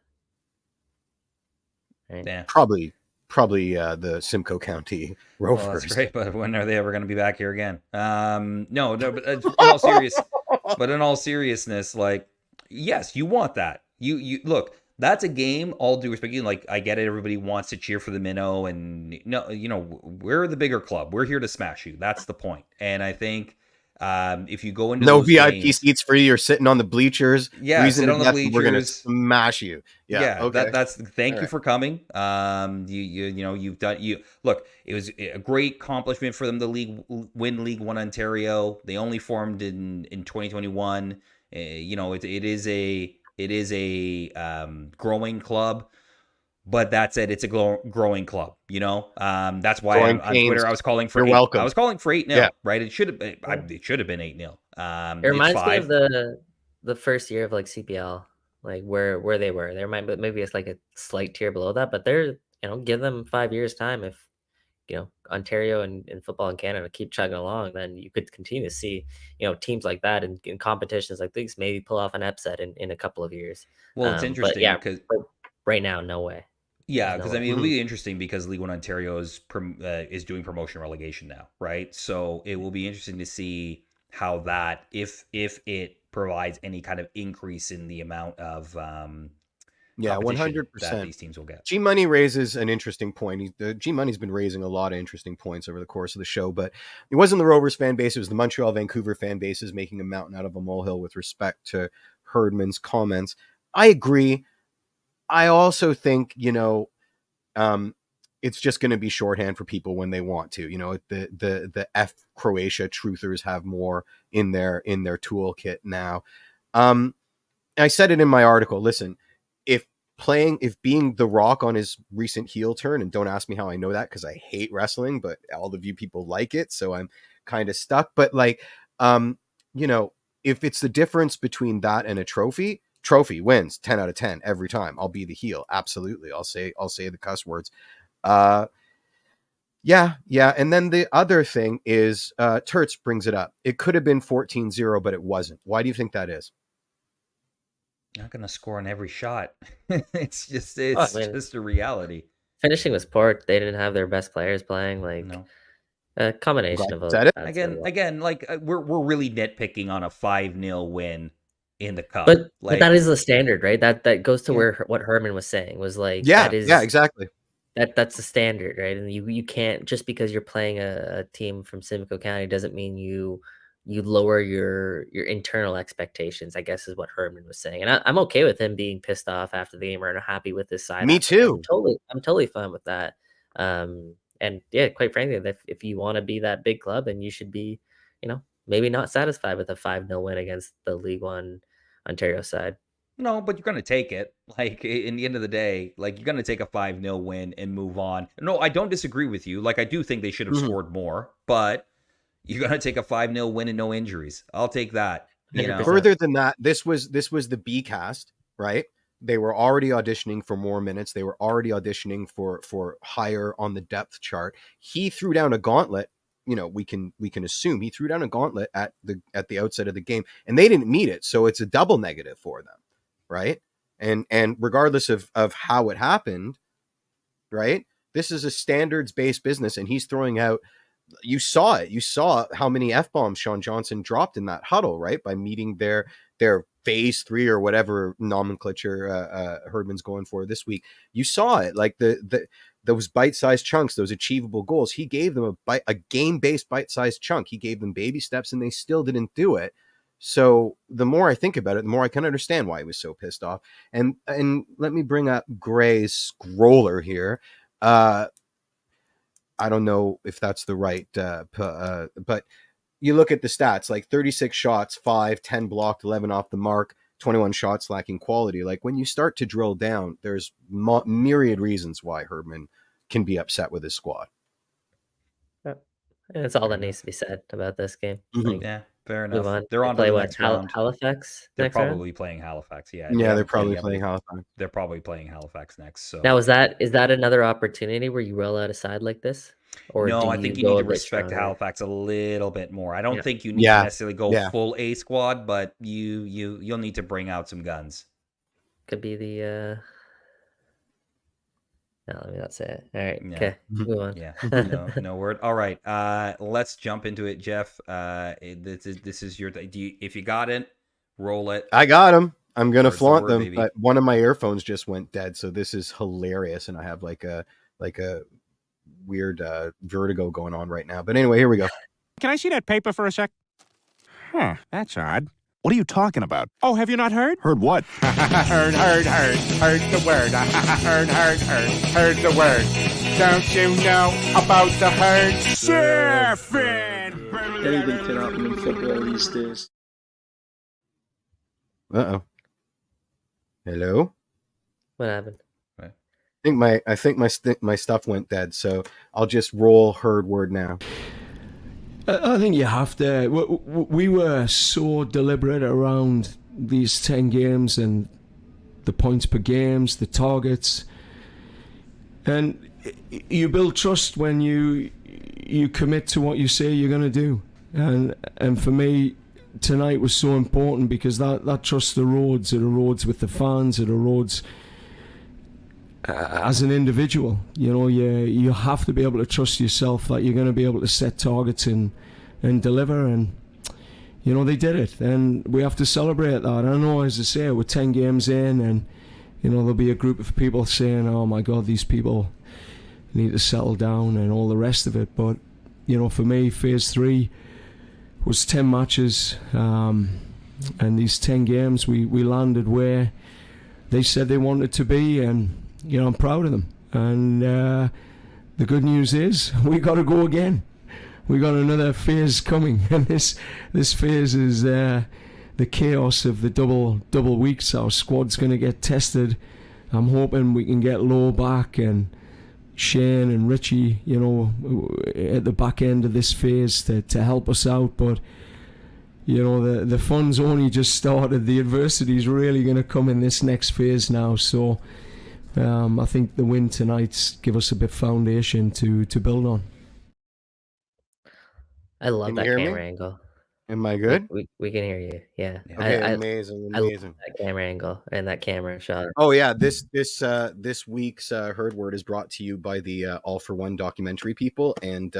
Speaker 3: Right?
Speaker 2: Yeah.
Speaker 4: Probably the Simcoe County Rovers.
Speaker 2: Well, that's great, but when are they ever going to be back here again? No, but in all seriousness, like, yes, you want that. You look, that's a game, all due respect. Like, I get it, everybody wants to cheer for the minnow, and no, we're the bigger club. We're here to smash you. That's the point. And I think if you go into
Speaker 4: no
Speaker 2: those
Speaker 4: VIP
Speaker 2: games,
Speaker 4: seats for you, you're sitting on the bleachers.
Speaker 2: Sit on the bleachers.
Speaker 4: We're gonna smash you. Yeah. Okay.
Speaker 2: Thank you for coming. You've done. Look. It was a great accomplishment for them to win League One Ontario. They only formed in 2021. It is a growing club. But that said, it's a growing club, That's why on Twitter I was calling for.
Speaker 4: You're welcome.
Speaker 2: I was calling for 8-0, right? It should have been. It should have been 8-0.
Speaker 3: It reminds me of the first year of like CPL, like where they were. There might, but maybe it's like a slight tier below that. But they're, give them 5 years time. If Ontario and football in Canada keep chugging along, then you could continue to see teams like that in competitions like these maybe pull off an upset in a couple of years.
Speaker 2: Well, it's interesting because
Speaker 3: right now, no way.
Speaker 2: Yeah, because it'll be interesting because League One Ontario is doing promotion relegation now, right? So it will be interesting to see how that, if it provides any kind of increase in the amount of
Speaker 4: 100%
Speaker 2: that these teams will get.
Speaker 4: G Money raises an interesting point. G Money's been raising a lot of interesting points over the course of the show, but it wasn't the Rovers fan base; it was the Montreal Vancouver fan bases making a mountain out of a molehill with respect to Herdman's comments. I agree. I also think, it's just going to be shorthand for people when they want to. The F Croatia truthers have more in their toolkit now. I said it in my article. Listen, if being The Rock on his recent heel turn, and don't ask me how I know that because I hate wrestling, but all of you people like it, so I'm kind of stuck. But like, if it's the difference between that and a trophy wins 10 out of 10 every time. I'll be the heel. Absolutely. I'll say the cuss words. Yeah. And then the other thing is, Tertz brings it up. It could have been 14-0, but it wasn't. Why do you think that is?
Speaker 2: Not going to score on every shot. It's just a reality.
Speaker 3: Finishing was poor. They didn't have their best players playing. Like, no. A combination of
Speaker 4: it.
Speaker 2: Again, like we're really nitpicking on a 5-0 win in the cup,
Speaker 3: but that is the standard, right? That goes to where what Herman was saying was like,
Speaker 4: exactly.
Speaker 3: That's the standard, right? And you can't, just because you're playing a team from Simcoe County doesn't mean you lower your internal expectations, I guess is what Herman was saying. And I'm okay with him being pissed off after the game or happy with his side.
Speaker 4: Me too.
Speaker 3: I'm totally fine with that. And yeah, quite frankly, if you want to be that big club, then you should be, maybe not satisfied with a 5-0 win against the League One Ontario side.
Speaker 2: No, but you're going to take it. Like, in the end of the day, like, you're going to take a 5-0 win and move on. No, I don't disagree with you. Like, I do think they should have scored more, but you're going to take a 5-0 win and no injuries. I'll take that.
Speaker 4: Further than that, this was the B cast, right? They were already auditioning for more minutes. They were already auditioning for higher on the depth chart. He threw down a gauntlet. We can assume he threw down a gauntlet at the outset of the game, and they didn't meet it. So it's a double negative for them, right? And regardless of how it happened, right? This is a standards-based business, and he's throwing out. You saw it. You saw how many F-bombs Sean Johnson dropped in that huddle, right? By meeting their phase 3 or whatever nomenclature Herdman's going for this week. You saw it, like those bite-sized chunks, those achievable goals. He gave them a game-based bite-sized chunk. He gave them baby steps, and they still didn't do it. So the more I think about it, the more I can understand why he was so pissed off. And let me bring up Gray's scroller here. I don't know if that's the right, but you look at the stats, like 36 shots, 5, 10 blocked, 11 off the mark, 21 shots lacking quality. Like when you start to drill down, there's myriad reasons why Herdman can be upset with his squad.
Speaker 3: And that's all that needs to be said about this game.
Speaker 2: Yeah, fair enough.
Speaker 3: On.
Speaker 2: They're on to the next round.
Speaker 3: Halifax.
Speaker 2: They're probably playing Halifax. Yeah,
Speaker 4: they're probably playing Halifax.
Speaker 2: They're probably playing Halifax next. So
Speaker 3: now, is that another opportunity where you roll out a side like this? Or
Speaker 2: no, I think you need to respect Halifax a little bit more. I don't think you need to necessarily go full A squad, but you'll need to bring out some guns.
Speaker 3: Could be the. No, let me not say it. All right. Okay. Move on.
Speaker 2: Yeah. No word. All right. Let's jump into it, Jeff. This is your. If you got it, roll it.
Speaker 4: I got him. I'm gonna flaunt them. But one of my earphones just went dead, so this is hilarious, and I have like a weird vertigo going on right now. But anyway, here we go.
Speaker 5: Can I see that paper for a sec? Huh. That's odd. What are you talking about? Oh, have you not heard? Heard what? Heard the word. Heard the word. Don't you know about the herd? Surfing!
Speaker 6: Anything can happen in football these days.
Speaker 4: Uh-oh. Hello?
Speaker 3: What happened?
Speaker 4: I think my stuff went dead, so I'll just roll herd word now.
Speaker 6: I think you have to. We were so deliberate around these 10 games and the points per games, the targets, and you build trust when you commit to what you say you're going to do. And for me, tonight was so important because that trust erodes. It erodes with the fans. It erodes as an individual. You have to be able to trust yourself that you're going to be able to set targets and deliver, and they did it, and we have to celebrate that. I know, as I say, we're 10 games in, and there'll be a group of people saying, oh my god, these people need to settle down and all the rest of it, but for me, phase 3 was 10 matches, and these 10 games we landed where they said they wanted to be, and I'm proud of them. And the good news is we got to go again. We got another phase coming, and this phase is the chaos of the double weeks. Our squad's going to get tested. I'm hoping we can get Lowe back and Shane and Richie, at the back end of this phase to help us out. But the fun's only just started. The adversity's really going to come in this next phase now. So I think the win tonight's give us a bit foundation to build on.
Speaker 3: I love that camera angle.
Speaker 4: Am I good?
Speaker 3: We can hear you. Yeah.
Speaker 4: Okay, amazing.
Speaker 3: I love that camera angle and that camera shot.
Speaker 4: Oh yeah, this week's herd word is brought to you by the All for One documentary people, and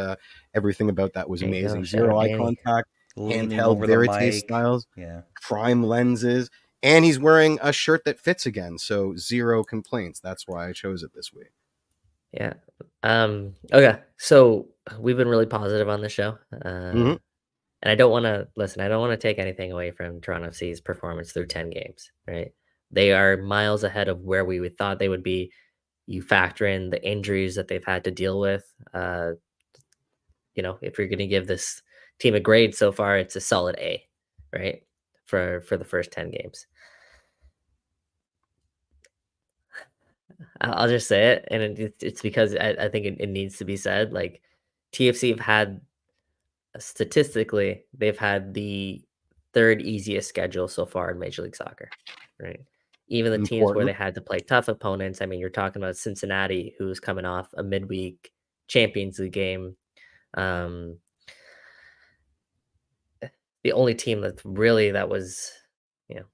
Speaker 4: everything about that was amazing. Zero eye contact, handheld verite styles, prime lenses, and he's wearing a shirt that fits again, so zero complaints. That's why I chose it this week.
Speaker 3: Yeah. Okay. So we've been really positive on the show. And I don't want to take anything away from Toronto FC's performance through 10 games, right? They are miles ahead of where we thought they would be. You factor in the injuries that they've had to deal with. If you're going to give this team a grade so far, it's a solid A, right? For the first 10 games. I'll just say it, and it's because I think it needs to be said. Like, TFC have had, statistically, they've had the third easiest schedule so far in Major League Soccer, right? even the teams where
Speaker 4: Important.
Speaker 3: they had to play tough opponents. I mean, you're talking about Cincinnati, who's coming off a midweek Champions League game. Um, the only team that was, you know,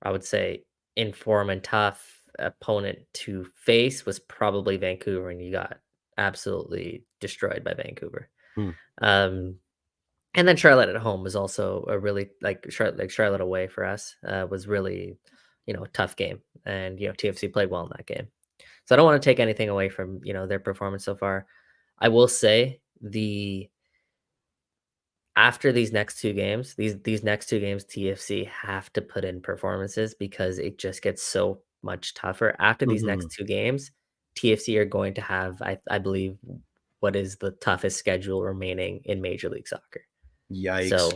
Speaker 3: I would say in form and tough opponent to face was probably Vancouver, and you got absolutely destroyed by Vancouver.
Speaker 4: Hmm.
Speaker 3: And then Charlotte at home was also a really Charlotte away for us was really, a tough game, and TFC played well in that game. So I don't want to take anything away from their performance so far. I will say after these next two games, these next two games, TFC have to put in performances because it just gets so much tougher. After these next two games, TFC are going to have, I believe, what is the toughest schedule remaining in Major League Soccer.
Speaker 4: Yikes.
Speaker 3: So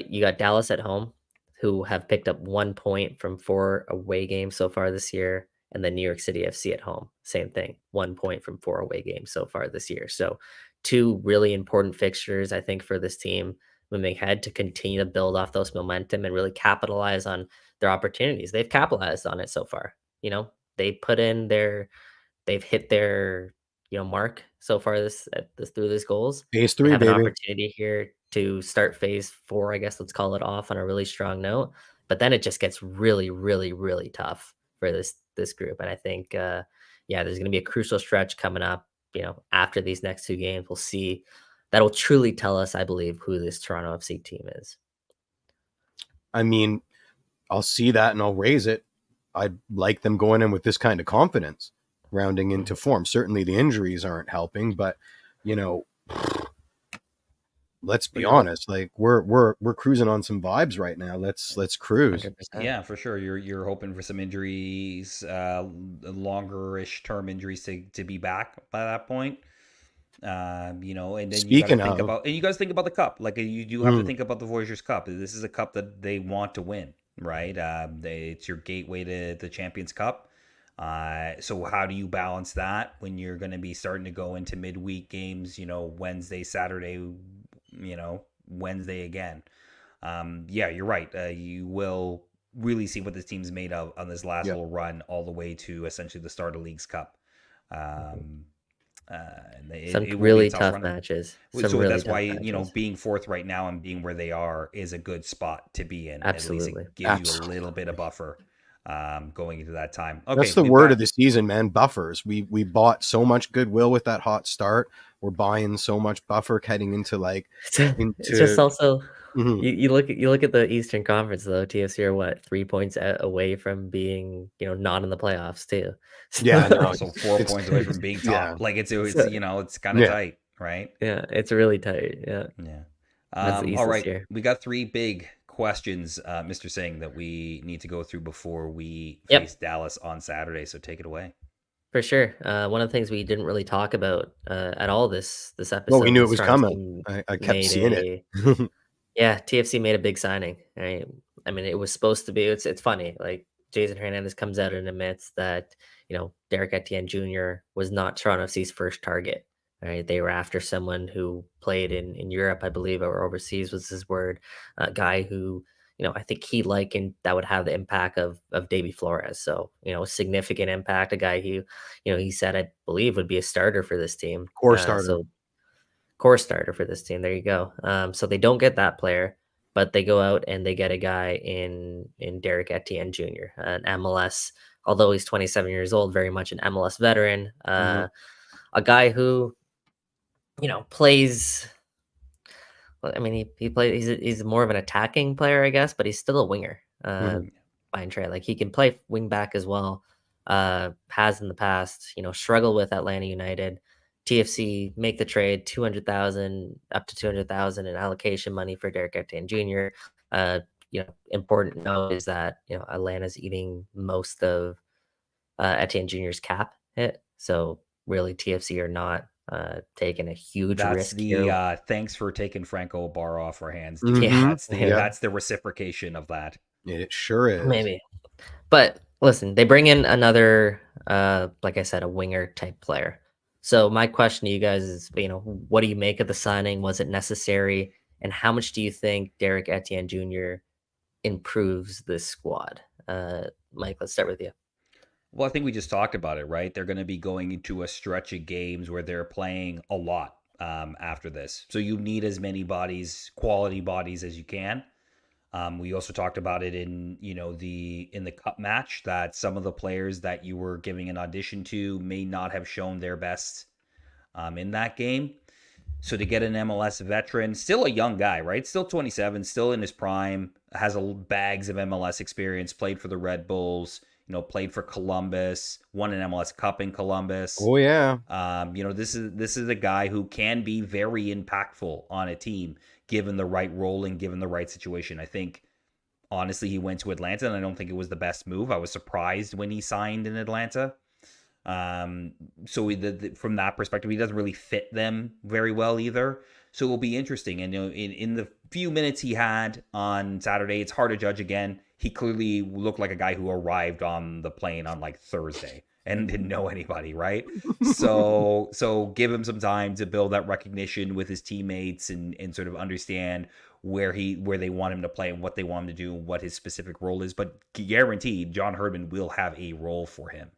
Speaker 3: you got Dallas at home, who have picked up 1 point from 4 away games so far this year. And then New York City FC at home, same thing, 1 point from 4 away games so far this year. So 2 really important fixtures, I think, for this team moving ahead to continue to build off those momentum and really capitalize on their opportunities. They've capitalized on it so far. They've hit their mark so far through these goals.
Speaker 4: Phase
Speaker 3: They
Speaker 4: 3,
Speaker 3: have an
Speaker 4: baby.
Speaker 3: opportunity here to start phase 4, I guess let's call it, off on a really strong note. But then it just gets really, really, really tough for this group. And I think there's going to be a crucial stretch coming up. After these next 2 games, we'll see. That'll truly tell us, I believe, who this Toronto FC team is.
Speaker 4: I mean, I'll see that and I'll raise it. I'd like them going in with this kind of confidence, rounding into form. Certainly the injuries aren't helping, but let's be honest. Like we're cruising on some vibes right now. Let's cruise.
Speaker 3: 100%.
Speaker 2: Yeah, for sure. You're hoping for some injuries, longer-ish term injuries to be back by that point. And then
Speaker 4: Speaking
Speaker 2: you guys think about the cup. Like you do have to think about the Voyageurs Cup. This is a cup that they want to win, right? It's your gateway to the Champions Cup. So how do you balance that when you're going to be starting to go into midweek games? Wednesday, Saturday. Wednesday again. You're right. You will really see what this team's made of on this last little run all the way to essentially the start of League's Cup.
Speaker 3: Some really tough matches.
Speaker 2: So that's why, being fourth right now and being where they are is a good spot to be in.
Speaker 3: Absolutely.
Speaker 2: At least it gives you a little bit of buffer going into that time. Okay,
Speaker 4: that's the word of the season, man. Buffers. We bought so much goodwill with that hot start. We're buying so much buffer heading into
Speaker 3: it's just also you look at the Eastern Conference though. TFC are what 3 points away from being not in the playoffs too.
Speaker 4: Yeah,
Speaker 2: they're also 4 points away from being top.
Speaker 4: Yeah.
Speaker 2: Like it's kind of tight, right?
Speaker 3: Yeah, it's really tight. Yeah.
Speaker 2: All right, we got 3 big questions, Mr. Singh, that we need to go through before we face Dallas on Saturday. So take it away.
Speaker 3: For sure. One of the things we didn't really talk about at all this episode.
Speaker 4: Well, we knew it was coming. I kept seeing it.
Speaker 3: Yeah, TFC made a big signing. Right? I mean, it was supposed to be. It's funny. Like Jason Hernandez comes out and admits that Derek Etienne Jr. was not Toronto FC's first target. Right? They were after someone who played in Europe, I believe, or overseas was his word. A guy who I think he likened that would have the impact of Davy Flores. So, a significant impact, a guy who, he said, I believe would be a starter for this team.
Speaker 4: Core starter.
Speaker 3: Core starter for this team. There you go. So they don't get that player, but they go out and they get a guy in Derek Etienne Jr., an MLS, although he's 27 years old, very much an MLS veteran, a guy who, plays. I mean, he plays. He's more of an attacking player, I guess, but he's still a winger by trade. Like he can play wing back as well. Has in the past, struggled with Atlanta United. TFC make the trade, up to 200,000 in allocation money for Derek Etienne Jr. Important note is that Atlanta's eating most of Etienne Jr.'s cap hit. So really, TFC are not taking a huge risk.
Speaker 2: Thanks for taking Franco Bar off our hands.
Speaker 3: Mm-hmm.
Speaker 2: That's the reciprocation of that.
Speaker 4: It sure is.
Speaker 3: Maybe. But listen, they bring in another, like I said, a winger type player. So my question to you guys is, what do you make of the signing? Was it necessary? And how much do you think Derek Etienne Jr. improves this squad? Mike, let's start with you.
Speaker 2: Well, I think we just talked about it, right? They're going to be going into a stretch of games where they're playing a lot after this. So you need as many bodies, quality bodies as you can. We also talked about it in the cup match that some of the players that you were giving an audition to may not have shown their best in that game. So to get an MLS veteran, still a young guy, right? Still 27, still in his prime, has bags of MLS experience, played for the Red Bulls, played for Columbus, won an MLS Cup in Columbus.
Speaker 4: Oh yeah.
Speaker 2: This is a guy who can be very impactful on a team given the right role and given the right situation. I think honestly he went to Atlanta and I don't think it was the best move. I was surprised when he signed in Atlanta. So from that perspective, he doesn't really fit them very well either. So it will be interesting. And in the few minutes he had on Saturday, it's hard to judge again. He clearly looked like a guy who arrived on the plane on like Thursday and didn't know anybody, right? So give him some time to build that recognition with his teammates and sort of understand where they want him to play and what they want him to do and what his specific role is. But guaranteed, John Herdman will have a role for him.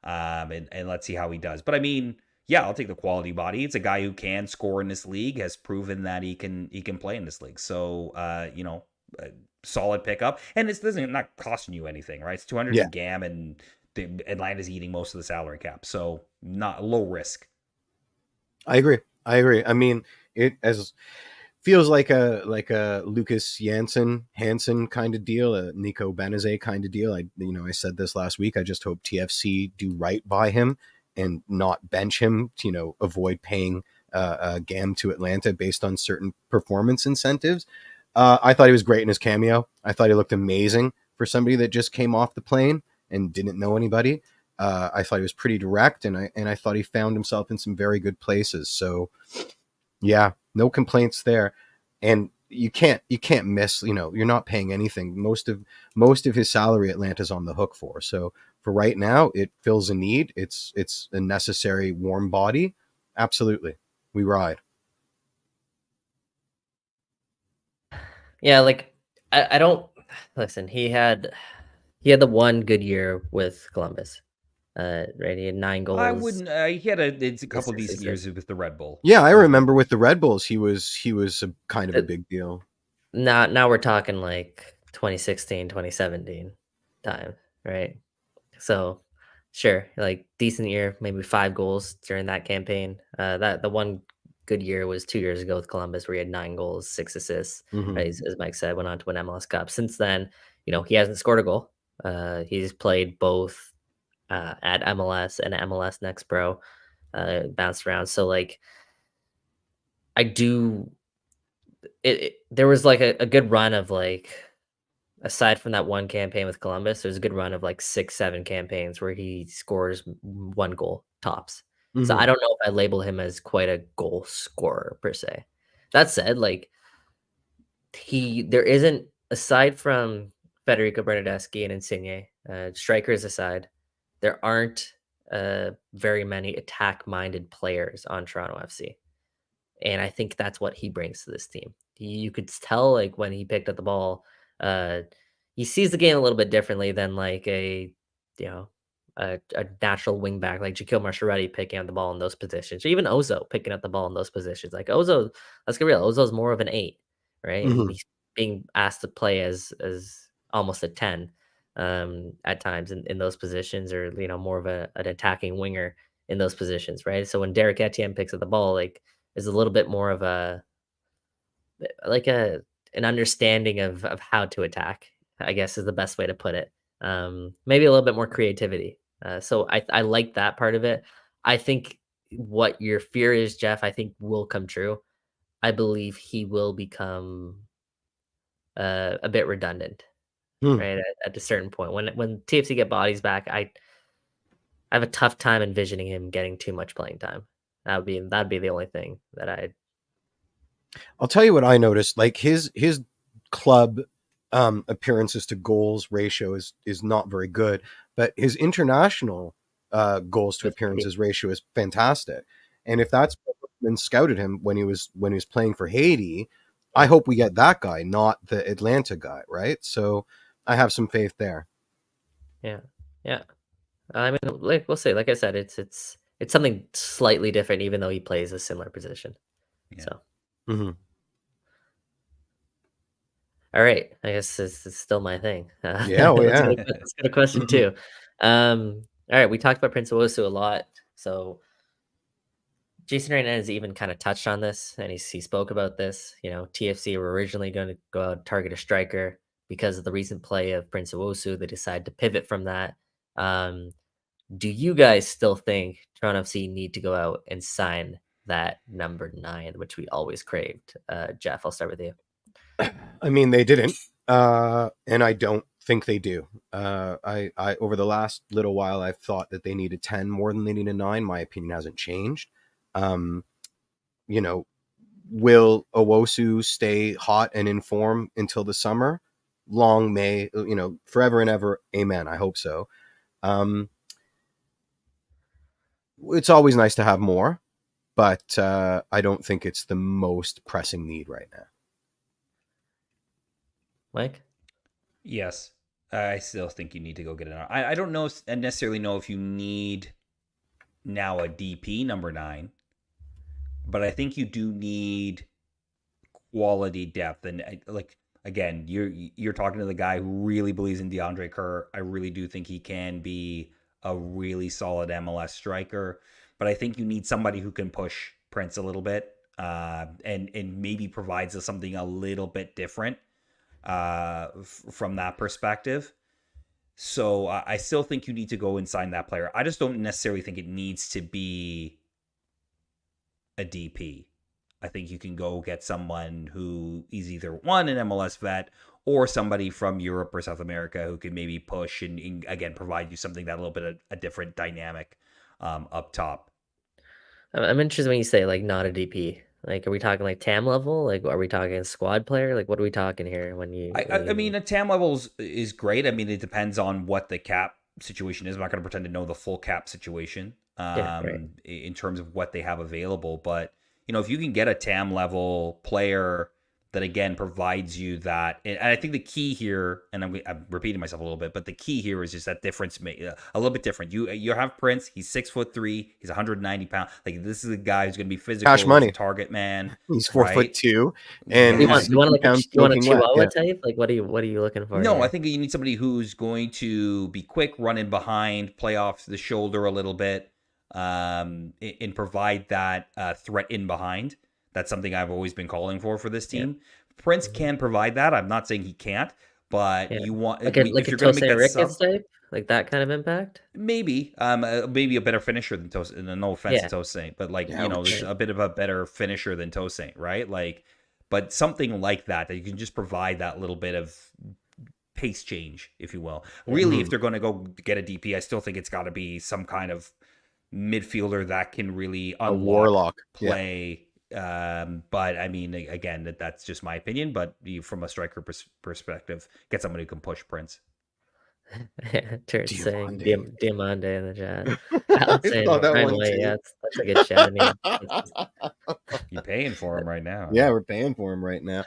Speaker 2: And let's see how he does. But I mean, yeah, I'll take the quality body. It's a guy who can score in this league, has proven that he can play in this league. So, solid pickup. And this doesn't not costing you anything, right? It's 200 in GAM and Atlanta's eating most of the salary cap. So not low risk.
Speaker 4: I agree. I mean, it feels like a Lucas Hansen kind of deal, a Nico Benazet kind of deal. I said this last week. I just hope TFC do right by him and not bench him to, avoid paying GAM to Atlanta based on certain performance incentives. I thought he was great in his cameo. I thought he looked amazing for somebody that just came off the plane and didn't know anybody. I thought he was pretty direct, and I thought he found himself in some very good places. So, yeah, no complaints there. And you can't miss. You're not paying anything. Most of his salary Atlanta's on the hook for. So for right now, it fills a need. It's a necessary warm body. Absolutely, we ride.
Speaker 3: Yeah, like I don't listen. He had the one good year with Columbus. Right, he had 9 goals.
Speaker 2: I wouldn't. He had a couple decent years with the Red Bull.
Speaker 4: Yeah, I remember with the Red Bulls, he was a kind of a big deal.
Speaker 3: Now we're talking like 2016, 2017 time, right? So sure, like decent year, maybe 5 goals during that campaign. That the one good year was 2 years ago with Columbus, where he had 9 goals, 6 assists.
Speaker 4: Mm-hmm.
Speaker 3: Right? As Mike said, went on to win MLS Cup. Since then, he hasn't scored a goal. He's played both at MLS and MLS Next Pro, bounced around. So like, there was like a good run of like, aside from that one campaign with Columbus, there's a good run of like 6-7 campaigns where he scores 1 goal tops. Mm-hmm. So I don't know if I label him as quite a goal scorer per se. That said, like there isn't, aside from Federico Bernardeschi and Insigne, strikers aside, there aren't very many attack-minded players on Toronto FC. And I think that's what he brings to this team. You could tell, like, when he picked up the ball, he sees the game a little bit differently than like a natural wing back like Jaquil Marcheretti picking up the ball in those positions, or even Ozo picking up the ball in those positions. Like Ozo, let's get real, Ozo's more of an 8, right? Mm-hmm. And he's being asked to play as almost a 10 at times in those positions, or more of an attacking winger in those positions, right? So when Derek Etienne picks up the ball, like, is a little bit more of an understanding of how to attack, I guess is the best way to put it. Maybe a little bit more creativity. So I like that part of it. I think what your fear is, Jeff, I think will come true. I believe he will become a bit redundant, right? At a certain point, when TFC get bodies back, I have a tough time envisioning him getting too much playing time. That'd be the only thing that
Speaker 4: I'll tell you what I noticed. Like his club appearances to goals ratio is not very good, but his international goals to appearances ratio is fantastic. And if that's been scouted him when he was playing for Haiti, I hope we get that guy, not the Atlanta guy, right? So I have some faith there.
Speaker 3: Yeah. Yeah. I mean, like we'll say, like I said, it's something slightly different, even though he plays a similar position.
Speaker 2: Yeah.
Speaker 3: So,
Speaker 4: Mm-hmm.
Speaker 3: all right, I guess this is still my thing.
Speaker 4: Yeah, well, yeah.
Speaker 3: Let's go to question two. All right, we talked about Prince Owosu a lot, so Jason Hernandez even kind of touched on this, and he spoke about this. You know, TFC were originally going to go out and target a striker because of the recent play of Prince Owosu. They decided to pivot from that. Um, do you guys still think Toronto FC need to go out and sign that number 9, which we always craved? Jeff, I'll start with you.
Speaker 4: I mean, they didn't, and I don't think they do. I over the last little while, I've thought that they need a 10 more than they need a 9. My opinion hasn't changed. You know, will Owosu stay hot and in form until the summer? Long may, forever and ever. Amen. I hope so. It's always nice to have more, but I don't think it's the most pressing need right now.
Speaker 3: Mike?
Speaker 2: Yes. I still think you need to go get it. I don't necessarily know if you need now a DP number 9, but I think you do need quality depth. And like, again, you're talking to the guy who really believes in DeAndre Kerr. I really do think he can be a really solid MLS striker, but I think you need somebody who can push Prince a little bit, and maybe provides us something a little bit different from that perspective. So I still think you need to go and sign that player. I just don't necessarily think it needs to be a DP. I think you can go get someone who is either one, an MLS vet, or somebody from Europe or South America who can maybe push and again, provide you something that a little bit of a different dynamic up top.
Speaker 3: I'm interested when you say like not a DP. Like, are we talking like TAM level? Like, are we talking squad player? Like, what are we talking here?
Speaker 2: I mean, a TAM level is great. I mean, it depends on what the cap situation is. I'm not going to pretend to know the full cap situation
Speaker 3: right.
Speaker 2: in terms of what they have available. But, if you can get a TAM level player that, again, provides you that. And I think the key here, and I'm repeating myself a little bit, but the key here is just that difference, a little bit different. You have Prince. He's 6'3". He's 190 pounds. Like, this is a guy who's going to be physical.
Speaker 4: Cash money.
Speaker 2: He's a target man.
Speaker 4: He's 4'2",
Speaker 2: and
Speaker 3: you want a Chihuahua
Speaker 4: yeah.
Speaker 3: type? Like, what are you looking for?
Speaker 2: No,
Speaker 3: here?
Speaker 2: I think you need somebody who's going to be quick, run in behind, play off the shoulder a little bit, and provide that threat in behind. That's something I've always been calling for this team. Yeah. Prince can provide that. I'm not saying he can't, but you want
Speaker 3: like a Tosei Ricketts type, like that kind of impact.
Speaker 2: Maybe, maybe a better finisher than Tosei. No offense to Tosei, but there's a bit of a better finisher than Tosei, right? Like, but something like that you can just provide that little bit of pace change, if you will. Really, if they're going to go get a DP, I still think it's got to be some kind of midfielder that can really unlock
Speaker 4: a warlock
Speaker 2: play. But I mean, again, that's just my opinion. But from a striker perspective, get someone who can push Prince.
Speaker 3: Turret saying Diamande in the chat.
Speaker 4: Yeah,
Speaker 3: that's a good chat.
Speaker 2: You're paying for him right now.
Speaker 4: Yeah, we're paying for him right now.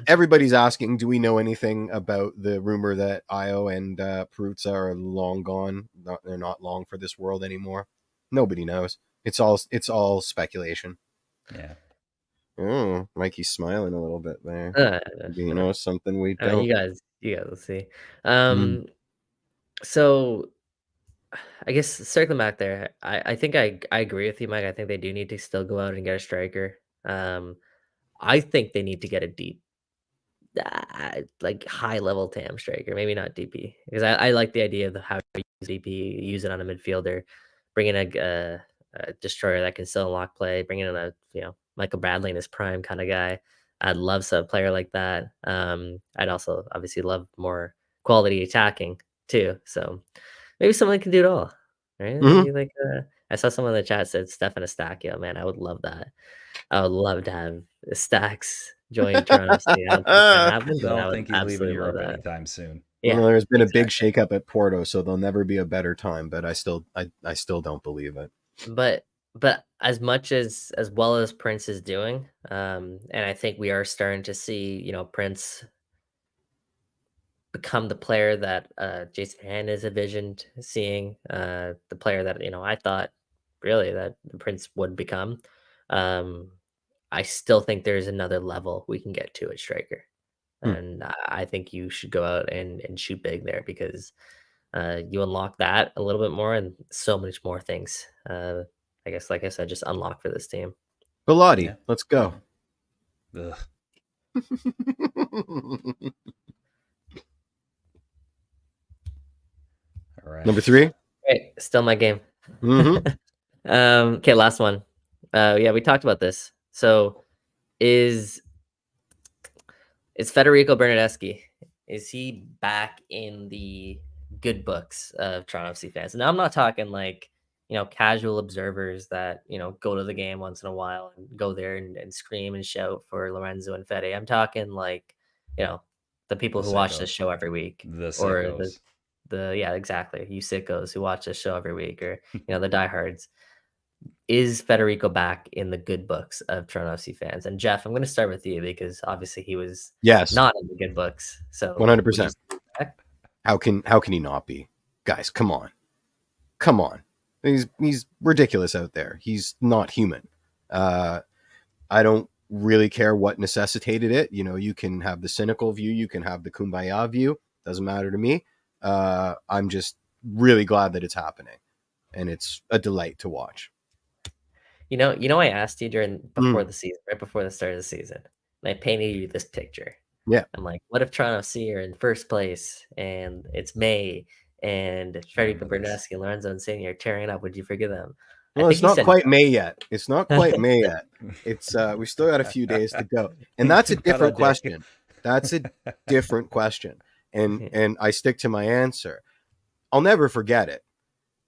Speaker 4: Everybody's asking, do we know anything about the rumor that Io and Peruzza are long gone? They're not long for this world anymore. Nobody knows. It's all speculation.
Speaker 2: Yeah.
Speaker 4: Oh, Mikey's smiling a little bit there. Something we don't.
Speaker 3: You guys will see. So I guess circling back there, I think I agree with you, Mike. I think they do need to still go out and get a striker. I think they need to get a deep, like high level TAM striker, maybe not DP, because I like the idea of how to use DP, use it on a midfielder, bring in a destroyer that can still unlock play, bring in a Michael Bradley in his prime kind of guy. I'd love a player like that. I'd also obviously love more quality attacking too. So maybe someone can do it all, right? Maybe like I saw someone in the chat said Stefan Estacchio. Man, I would love that. I would love to have Stacks join Toronto FC. I
Speaker 2: don't think he's leaving Europe anytime soon.
Speaker 4: Yeah, well, there's been a big shakeup at Porto, so there'll never be a better time. But I still don't believe it.
Speaker 3: But as much as well as Prince is doing, and I think we are starting to see, Prince become the player that Jason Hernandez envisioned seeing, the player that I thought really that the Prince would become. Um, I still think there's another level we can get to at striker, and I think you should go out and shoot big there because you unlock that a little bit more and so much more things. I guess, like I said, just unlock for this team.
Speaker 4: Bilotti, let's go.
Speaker 2: Ugh. All right.
Speaker 4: Number 3.
Speaker 3: Right, still my game. Okay, last one. Yeah, we talked about this. So, is Federico Bernardeschi, is he back in the good books of Toronto FC fans? Now, I'm not talking like casual observers that go to the game once in a while and go there and scream and shout for Lorenzo and Fede. I'm talking like the people who watch this show every week,
Speaker 2: The
Speaker 3: or
Speaker 2: sickos.
Speaker 3: yeah, exactly, you sickos who watch this show every week, or the diehards. Is Federico back in the good books of Toronto FC fans? And Jeff, I'm going to start with you because obviously he was not in the good books. So
Speaker 4: 100%. How can he not be? Guys, come on. He's ridiculous out there. He's not human. I don't really care what necessitated it. You can have the cynical view, you can have the kumbaya view. Doesn't matter to me. I'm just really glad that it's happening, and it's a delight to watch.
Speaker 3: I asked you before the season, right before the start of the season, and I painted you this picture.
Speaker 4: Yeah.
Speaker 3: I'm like, what if Toronto FC are in first place and it's May and Federico Bernardeschi and Lorenzo Insigne are tearing it up? Would you forgive them?
Speaker 4: Well, it's not quite May yet. It's not quite May yet. It's we still got a few days to go, and that's a different question. That's a different question, and I stick to my answer. I'll never forget it.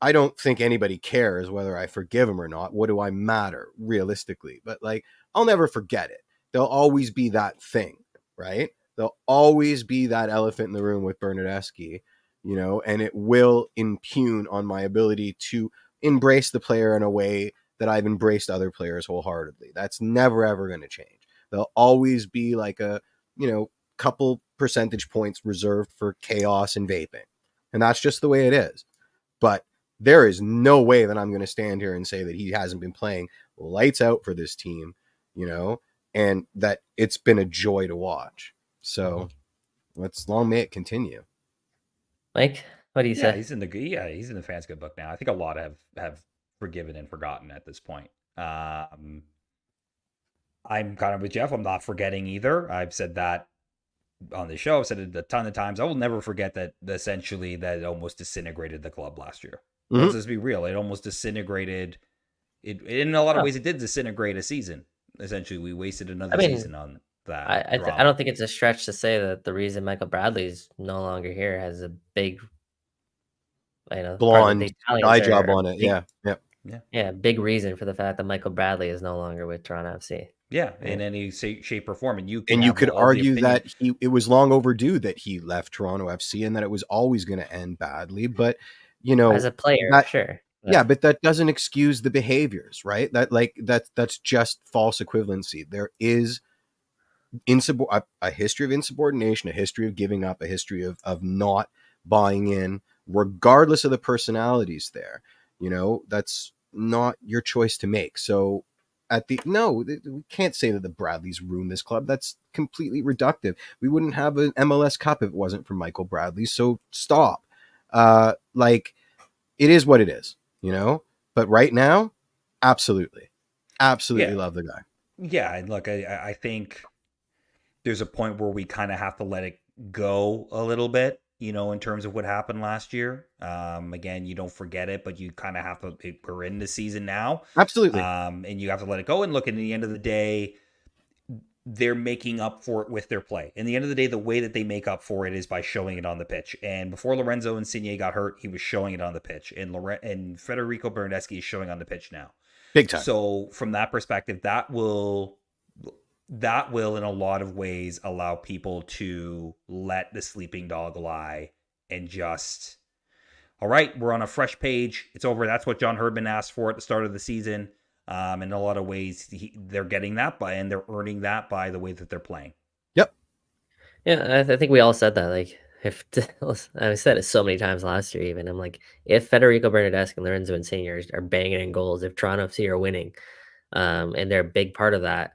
Speaker 4: I don't think anybody cares whether I forgive him or not. What do I matter realistically? But I'll never forget it. There'll always be that thing, right? There'll always be that elephant in the room with Bernardeschi, and it will impugn on my ability to embrace the player in a way that I've embraced other players wholeheartedly. That's never, ever going to change. There'll always be like a, couple percentage points reserved for chaos and vaping. And that's just the way it is. But there is no way that I'm going to stand here and say that he hasn't been playing lights out for this team, and that it's been a joy to watch. So long may it continue.
Speaker 3: Mike, what do you say?
Speaker 2: He's in the fans' good book now. I think a lot have forgiven and forgotten at this point. I'm kind of with Jeff. I'm not forgetting either. I've said that on the show. I've said it a ton of times. I will never forget that essentially that it almost disintegrated the club last year. Let's just be real. It almost disintegrated it. In a lot of ways, it did disintegrate a season. Essentially, we wasted another season on that.
Speaker 3: I don't think it's a stretch to say that the reason Michael Bradley's no longer here has a big,
Speaker 4: blonde eye job on it.
Speaker 3: Yeah, big reason for the fact that Michael Bradley is no longer with Toronto FC.
Speaker 2: Yeah, in any shape or form, and you
Speaker 4: could argue that it was long overdue that he left Toronto FC and that it was always going to end badly. But
Speaker 3: as a player, sure.
Speaker 4: Yeah, but that doesn't excuse the behaviors, right? That's just false equivalency. There is a history of insubordination, a history of giving up, a history of not buying in, regardless of the personalities there. That's not your choice to make. So we can't say that the Bradleys ruined this club. That's completely reductive. We wouldn't have an MLS Cup if it wasn't for Michael Bradley. So stop. It is what it is, but right now, absolutely love the guy.
Speaker 2: Yeah. And look, I think there's a point where we kind of have to let it go a little bit, in terms of what happened last year. Again, you don't forget it, but you kind of have to, we're in the season now.
Speaker 4: Absolutely.
Speaker 2: And you have to let it go and look, at the end of the day, they're making up for it with their play. In the end of the day, the way that they make up for it is by showing it on the pitch. And before Lorenzo Insigne got hurt, he was showing it on the pitch. And Federico Bernardeschi is showing on the pitch now.
Speaker 4: Big time.
Speaker 2: So from that perspective, that will in a lot of ways allow people to let the sleeping dog lie and just, all right, we're on a fresh page. It's over. That's what John Herdman asked for at the start of the season. In a lot of ways, they're getting that and they're earning that by the way that they're playing.
Speaker 4: Yep.
Speaker 3: Yeah, I think we all said that. if I said it so many times last year, even I'm like, if Federico Bernardeschi and Lorenzo Insigne are banging in goals, if Toronto FC are winning, and they're a big part of that,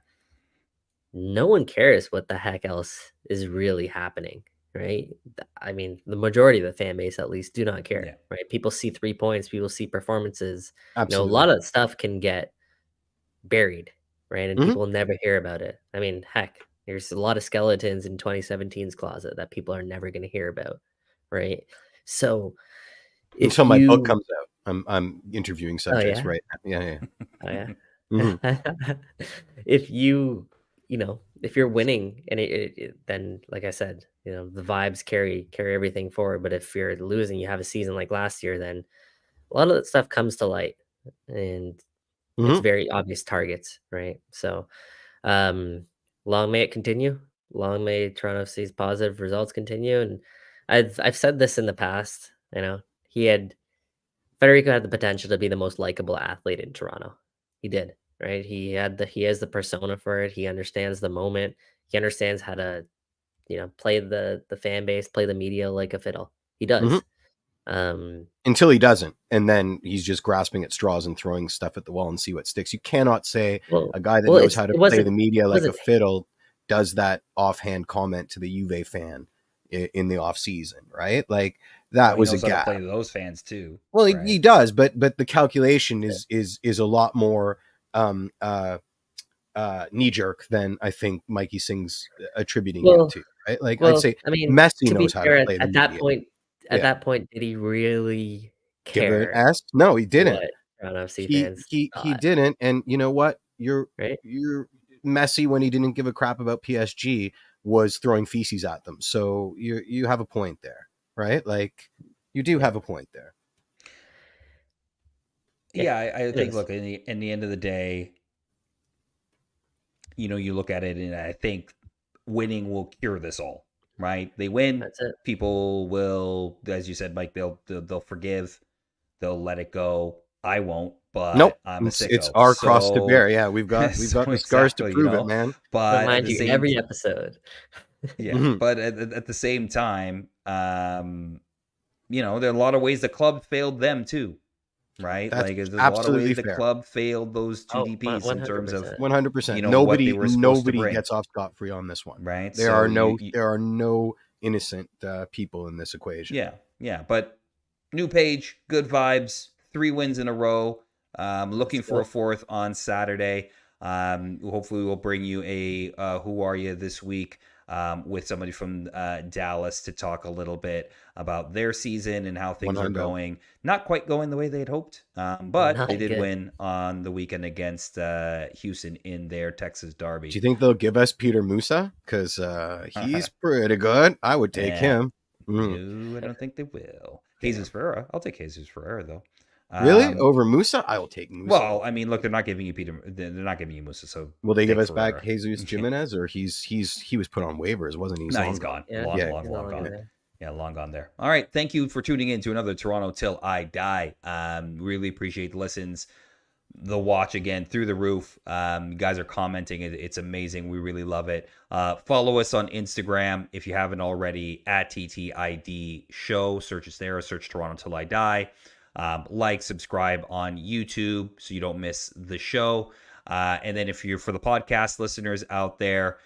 Speaker 3: no one cares what the heck else is really happening, right? I mean, the majority of the fan base, at least, do not care, right? People see 3 points, people see performances.
Speaker 4: Absolutely.
Speaker 3: A lot of stuff can get buried, right? And people never hear about it. I mean, heck, there's a lot of skeletons in 2017's closet that people are never going to hear about, right? So
Speaker 4: until my book comes out, I'm interviewing subjects right now. Yeah.
Speaker 3: Oh yeah. If if you're winning and then, like I said, the vibes carry everything forward. But if you're losing, you have a season like last year, then a lot of that stuff comes to light, and it's very obvious targets, right? So, long may it continue. Long may Toronto FC's positive results continue. And I've said this in the past. Federico had the potential to be the most likable athlete in Toronto. He did, right? He has the persona for it. He understands the moment. He understands how to, play the fan base, play the media like a fiddle. He does.
Speaker 4: Until he doesn't, and then he's just grasping at straws and throwing stuff at the wall and see what sticks. You cannot say a guy that knows how to play the media like a fiddle does that offhand comment to the Juve fan in the off season, right? Like that was a gap.
Speaker 2: Play to those fans too.
Speaker 4: Well, he does, but the calculation is a lot more knee jerk than I think Mikey Sing's attributing it to, right? Like I'd say, Messi knows how to play the media.
Speaker 3: At that point, did he really care?
Speaker 4: Give it an S? No, he didn't.
Speaker 3: He
Speaker 4: didn't. And you know what? You're Messi, when he didn't give a crap about PSG, was throwing feces at them. So you have a point there, right? Like you do have a point there.
Speaker 2: Yeah, I think. Look, in the end of the day, you look at it, and I think winning will cure this all. Right? They win.
Speaker 3: That's it.
Speaker 2: People will, as you said, Mike, they'll forgive. They'll let it go. I won't, but
Speaker 4: nope.
Speaker 2: I'm a sicko.
Speaker 4: It's our cross to bear. Yeah, we've got the scars to prove it, man.
Speaker 2: But
Speaker 3: remind you every episode.
Speaker 2: Yeah, but at the same time, there are a lot of ways the club failed them too. Right?
Speaker 4: That's
Speaker 2: like there's a lot of ways
Speaker 4: fair.
Speaker 2: The club failed those two DPs
Speaker 3: 100%.
Speaker 2: in terms of
Speaker 4: 100%. Nobody gets off scot-free on this one.
Speaker 2: Right?
Speaker 4: There are no innocent people in this equation.
Speaker 2: Yeah. But new page, good vibes, 3 wins in a row. Looking for a 4th on Saturday. Hopefully we'll bring you a Who Are You this week with somebody from Dallas to talk a little bit about their season and how things are going. Not quite going the way they had hoped, but they did win on the weekend against Houston in their Texas derby.
Speaker 4: Do you think they'll give us Peter Musa? Because he's pretty good. I would take him.
Speaker 2: No, I don't think they will. Jesus Ferreira. I'll take Jesus Ferreira, though.
Speaker 4: Really? Over Musa? I will take Musa.
Speaker 2: Well, I mean, look, they're not giving you Peter. They're not giving you Musa. So
Speaker 4: will they give us back Jesus Jimenez, or he was put on waivers, wasn't he?
Speaker 2: No, he's gone. Long gone. Yeah, long gone there. All right, thank you for tuning in to another Toronto Till I Die. Really appreciate the listens, the watch again through the roof. You guys are commenting. It's amazing. We really love it. Follow us on Instagram if you haven't already at TTID Show. Search us there. Search Toronto Till I Die. Like, subscribe on YouTube so you don't miss the show. And then if you're for the podcast listeners out there,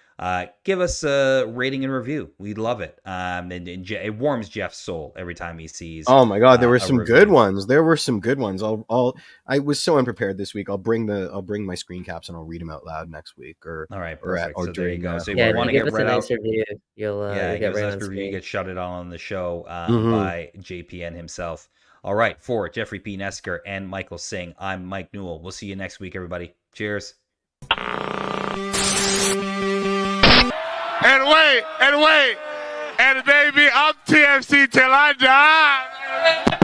Speaker 2: give us a rating and review. We'd love it. And it warms Jeff's soul every time he sees.
Speaker 4: Oh my God, there were some good ones. I was so unprepared this week. I'll bring my screen caps and I'll read them out loud next week.
Speaker 2: All right, perfect.
Speaker 4: So
Speaker 2: there you go. So
Speaker 3: if you want to get read out, review, you'll
Speaker 2: get right on screen. You get shouted on the show by JPN himself. All right, for Jeffrey P. Nesker and Michael Singh, I'm Mike Newell. We'll see you next week, everybody. Cheers.
Speaker 1: And wait, and baby, I'm TFC till I die.